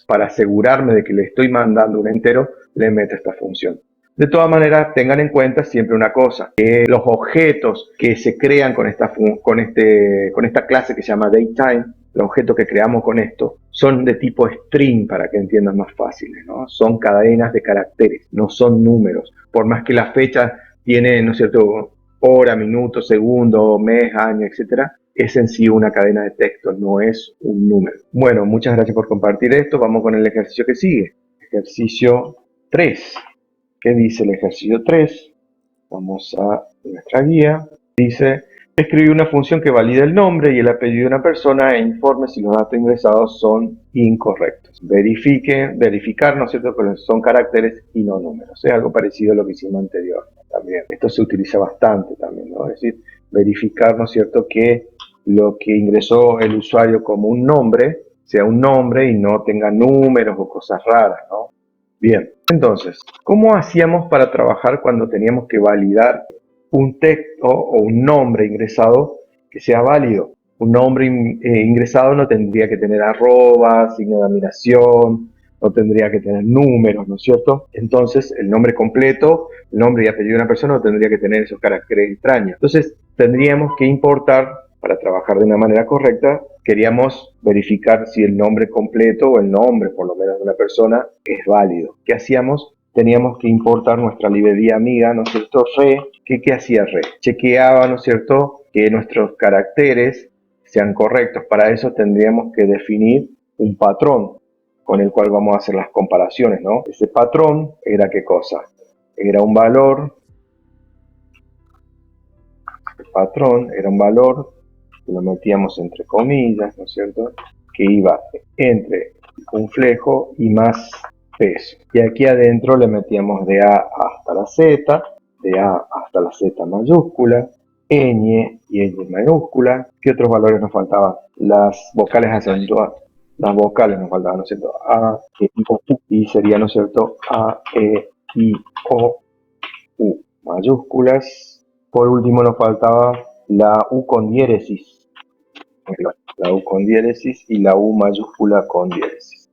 para asegurarme de que le estoy mandando un entero, le meto esta función. De todas maneras, tengan en cuenta siempre una cosa, que los objetos que se crean con esta clase que se llama datetime, los objetos que creamos con esto, son de tipo string, para que entiendan más fáciles, ¿no? Son cadenas de caracteres, no son números. Por más que la fecha tiene, ¿no es cierto?, hora, minuto, segundo, mes, año, etcétera, es en sí una cadena de texto, no es un número. Bueno, muchas gracias por compartir esto. Vamos con el ejercicio que sigue. Ejercicio 3. ¿Qué dice el ejercicio 3? Vamos a nuestra guía. Dice, escribir una función que valida el nombre y el apellido de una persona e informe si los datos ingresados son incorrectos. Verificar, ¿no es cierto?, que son caracteres y no números. Es algo parecido a lo que hicimos anterior también. Esto se utiliza bastante también, ¿no? Es decir, verificar, ¿no es cierto?, que lo que ingresó el usuario como un nombre sea un nombre y no tenga números o cosas raras, ¿no? Bien, entonces, ¿cómo hacíamos para trabajar cuando teníamos que validar un texto o un nombre ingresado que sea válido? Un nombre ingresado no tendría que tener arroba, signo de admiración, no tendría que tener números, ¿no es cierto? Entonces, el nombre completo, el nombre y apellido de una persona no tendría que tener esos caracteres extraños. Entonces, tendríamos que importar, para trabajar de una manera correcta, queríamos verificar si el nombre completo o el nombre, por lo menos, de una persona es válido. ¿Qué hacíamos? Teníamos que importar nuestra librería amiga, ¿no es cierto? Re. ¿Qué hacía Re? Chequeaba, ¿no es cierto?, que nuestros caracteres sean correctos. Para eso tendríamos que definir un patrón con el cual vamos a hacer las comparaciones, ¿no? Ese patrón era ¿qué cosa? Era un valor. El patrón era un valor que lo metíamos entre comillas, ¿no es cierto?, que iba entre un flejo y más peso. Y aquí adentro le metíamos de A hasta la Z, de A hasta la Z mayúscula, ñ y ñ mayúscula. ¿Qué otros valores nos faltaban? Las vocales acentuadas. Las vocales nos faltaban, ¿no es cierto? A, E, I, O, U. Y sería, ¿no es cierto? A, E, I, O, U mayúsculas. Por último nos faltaba la U con diéresis. La U con diéresis y la U mayúscula con diéresis.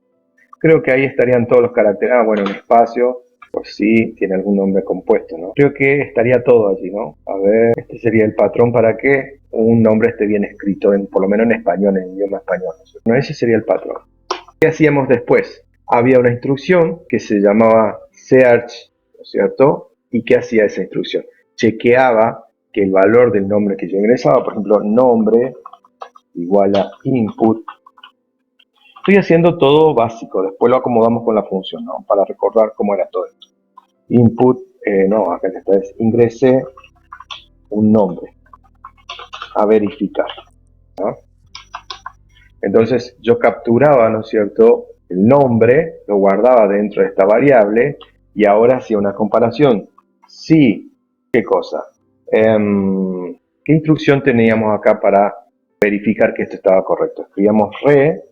Creo que ahí estarían todos los caracteres. Ah, bueno, un espacio, pues sí, tiene algún nombre compuesto, ¿no? Creo que estaría todo allí, ¿no? A ver, este sería el patrón para que un nombre esté bien escrito, por lo menos en español, en idioma español. Bueno, ese sería el patrón. ¿Qué hacíamos después? Había una instrucción que se llamaba search, ¿no es cierto? ¿Y qué hacía esa instrucción? Chequeaba que el valor del nombre que yo ingresaba, por ejemplo, nombre igual a input. Estoy haciendo todo básico, después lo acomodamos con la función, ¿no? Para recordar cómo era todo esto. Input, no, acá está, es ingresé un nombre a verificar, ¿no? Entonces yo capturaba, ¿no es cierto?, el nombre, lo guardaba dentro de esta variable y ahora hacía una comparación. Sí, ¿qué cosa? ¿Qué instrucción teníamos acá para verificar que esto estaba correcto? Escribíamos re.search,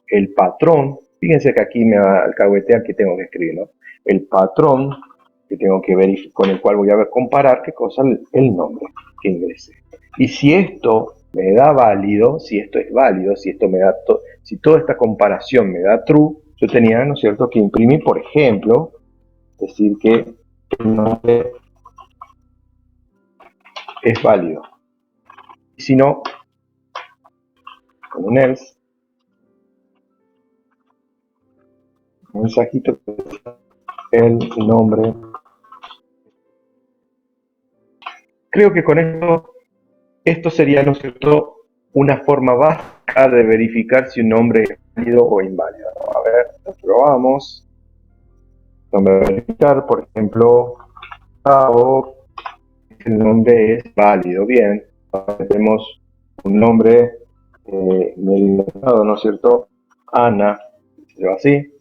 el patrón. Fíjense que aquí me va a alcahuetear que tengo que escribir, ¿no? El patrón que tengo que verificar, con el cual voy a comparar qué cosa, el nombre que ingresé. Y si esto me da válido, si esto es válido, si esto me da si toda esta comparación me da true, yo tenía, ¿no es cierto?, que imprimir, por ejemplo, decir que el nombre es válido. Y si no, con un else, un mensajito, el nombre. Creo que con esto sería, ¿no es cierto?, una forma básica de verificar si un nombre es válido o inválido. A ver, lo probamos. Nombre a verificar, por ejemplo, el nombre es válido. Bien, ahora tenemos un nombre medio, ¿no es cierto? Ana, así,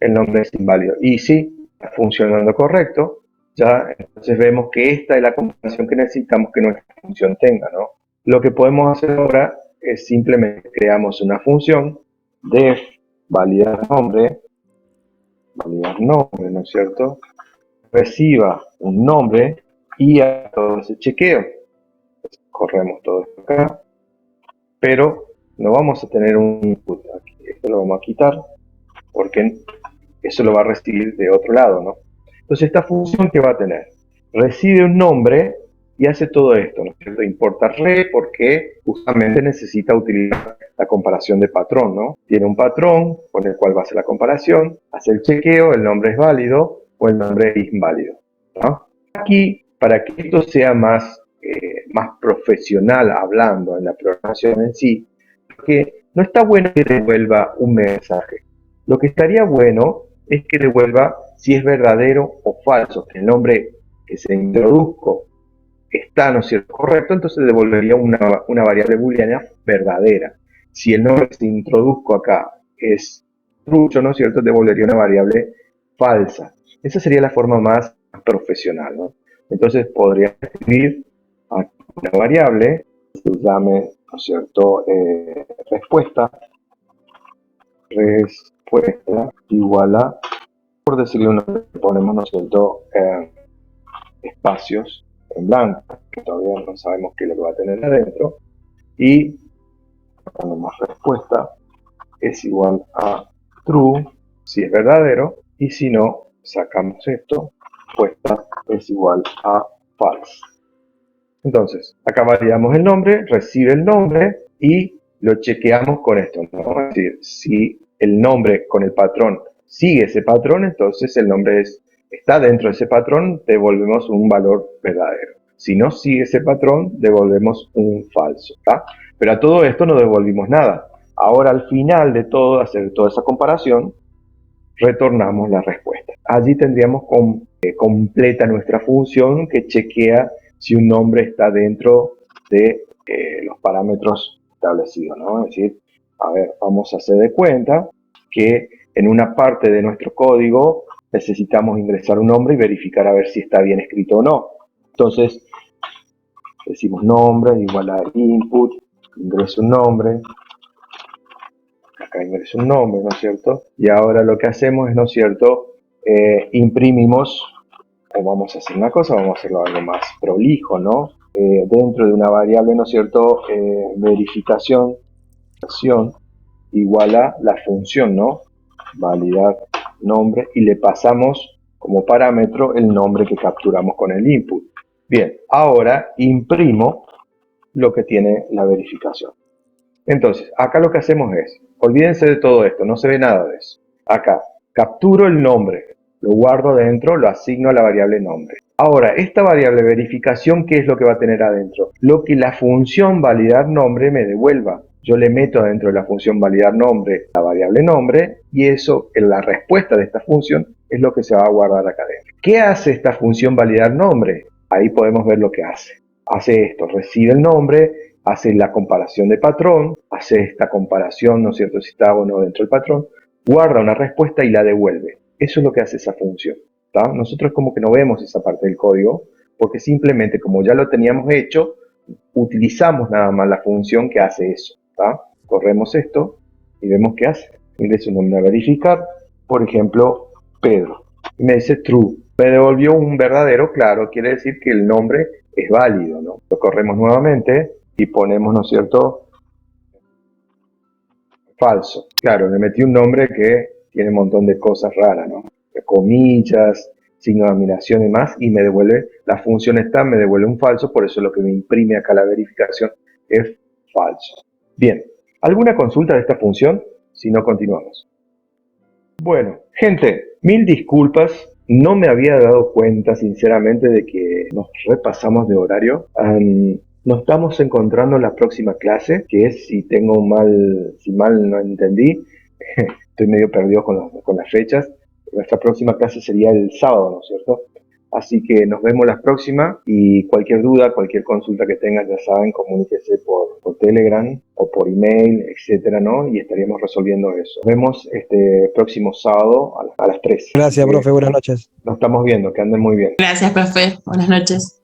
el nombre es inválido. Y sí, está funcionando correcto. Ya, entonces vemos que esta es la comparación que necesitamos que nuestra función tenga, ¿no? Lo que podemos hacer ahora es simplemente creamos una función def validar nombre, ¿no es cierto? Reciba un nombre y haga todo ese chequeo. Corremos todo esto acá, pero no vamos a tener un input aquí. Esto lo vamos a quitar porque eso lo va a recibir de otro lado, ¿no? Entonces esta función, ¿qué va a tener? Recibe un nombre y hace todo esto, ¿no es cierto? Importa re porque justamente necesita utilizar la comparación de patrón, ¿no? Tiene un patrón con el cual va a hacer la comparación, hace el chequeo, el nombre es válido o el nombre es inválido, ¿no? Aquí, para que esto sea más profesional hablando en la programación en sí, porque no está bueno que devuelva un mensaje. Lo que estaría bueno es que devuelva si es verdadero o falso. El nombre que se introduzco está, ¿no es cierto?, correcto, entonces devolvería una variable booleana verdadera. Si el nombre que se introduzco acá es trucho, ¿no es cierto?, devolvería una variable falsa. Esa sería la forma más profesional, ¿no? Entonces podría escribir una variable que se llame, ¿no es cierto?, respuesta igual a, por decirle una, ponemos, ¿no es cierto?, espacios en blanco, que todavía no sabemos qué es lo que va a tener adentro, y ponemos respuesta es igual a true si es verdadero, y si no, sacamos esto, respuesta es igual a false. Entonces, acá validamos el nombre, recibe el nombre y lo chequeamos con esto, ¿no? Es decir, si el nombre con el patrón sigue ese patrón, entonces el nombre está dentro de ese patrón, devolvemos un valor verdadero. Si no sigue ese patrón, devolvemos un falso, ¿tá? Pero a todo esto no devolvimos nada. Ahora, al final de todo, hacer toda esa comparación, retornamos la respuesta. Allí tendríamos completa nuestra función que chequea si un nombre está dentro de los parámetros establecidos, ¿no? Es decir, a ver, vamos a hacer de cuenta que en una parte de nuestro código necesitamos ingresar un nombre y verificar a ver si está bien escrito o no. Entonces, decimos nombre igual a input, ingreso un nombre, acá ingreso un nombre, ¿no es cierto? Y ahora lo que hacemos es, ¿no es cierto?, imprimimos, o vamos a hacer una cosa, vamos a hacerlo algo más prolijo, ¿no? Dentro de una variable, ¿no es cierto?, verificación igual a la función, ¿no? Validar nombre, y le pasamos como parámetro el nombre que capturamos con el input. Bien, ahora imprimo lo que tiene la verificación. Entonces, acá lo que hacemos es, olvídense de todo esto, no se ve nada de eso. Acá, capturo el nombre, lo guardo dentro, lo asigno a la variable nombre. Ahora, esta variable verificación, ¿qué es lo que va a tener adentro? Lo que la función validar nombre me devuelva. Yo le meto adentro de la función validar nombre la variable nombre, y eso, en la respuesta de esta función, es lo que se va a guardar acá adentro. ¿Qué hace esta función validar nombre? Ahí podemos ver lo que hace. Hace esto, recibe el nombre, hace la comparación de patrón, hace esta comparación, ¿no es cierto?, si está o no dentro del patrón, guarda una respuesta y la devuelve. Eso es lo que hace esa función, ¿tá? Nosotros como que no vemos esa parte del código, porque simplemente como ya lo teníamos hecho, utilizamos nada más la función que hace eso, ¿tá? Corremos esto y vemos qué hace. Ingreso un nombre a verificar, por ejemplo, Pedro, y me dice true. Me devolvió un verdadero, claro, quiere decir que el nombre es válido, ¿no? Lo corremos nuevamente y ponemos, ¿no es cierto?, falso. Claro, le metí un nombre que tiene un montón de cosas raras, ¿no? Comillas, signo de admiración y más, y me devuelve, la función está, me devuelve un falso, por eso lo que me imprime acá la verificación es falso. Bien, ¿alguna consulta de esta función? Si no, continuamos. Bueno, gente, mil disculpas. No me había dado cuenta, sinceramente, de que nos repasamos de horario. Nos estamos encontrando en la próxima clase, que es, si mal no entendí, estoy medio perdido con las fechas. Nuestra próxima clase sería el sábado, ¿no es cierto? Así que nos vemos la próxima, y cualquier duda, cualquier consulta que tengan, ya saben, comuníquese por Telegram o por email, etcétera, ¿no? Y estaríamos resolviendo eso. Nos vemos este próximo sábado a las 3. Gracias, profe. Buenas noches. Nos estamos viendo, que anden muy bien. Gracias, profe. Buenas noches.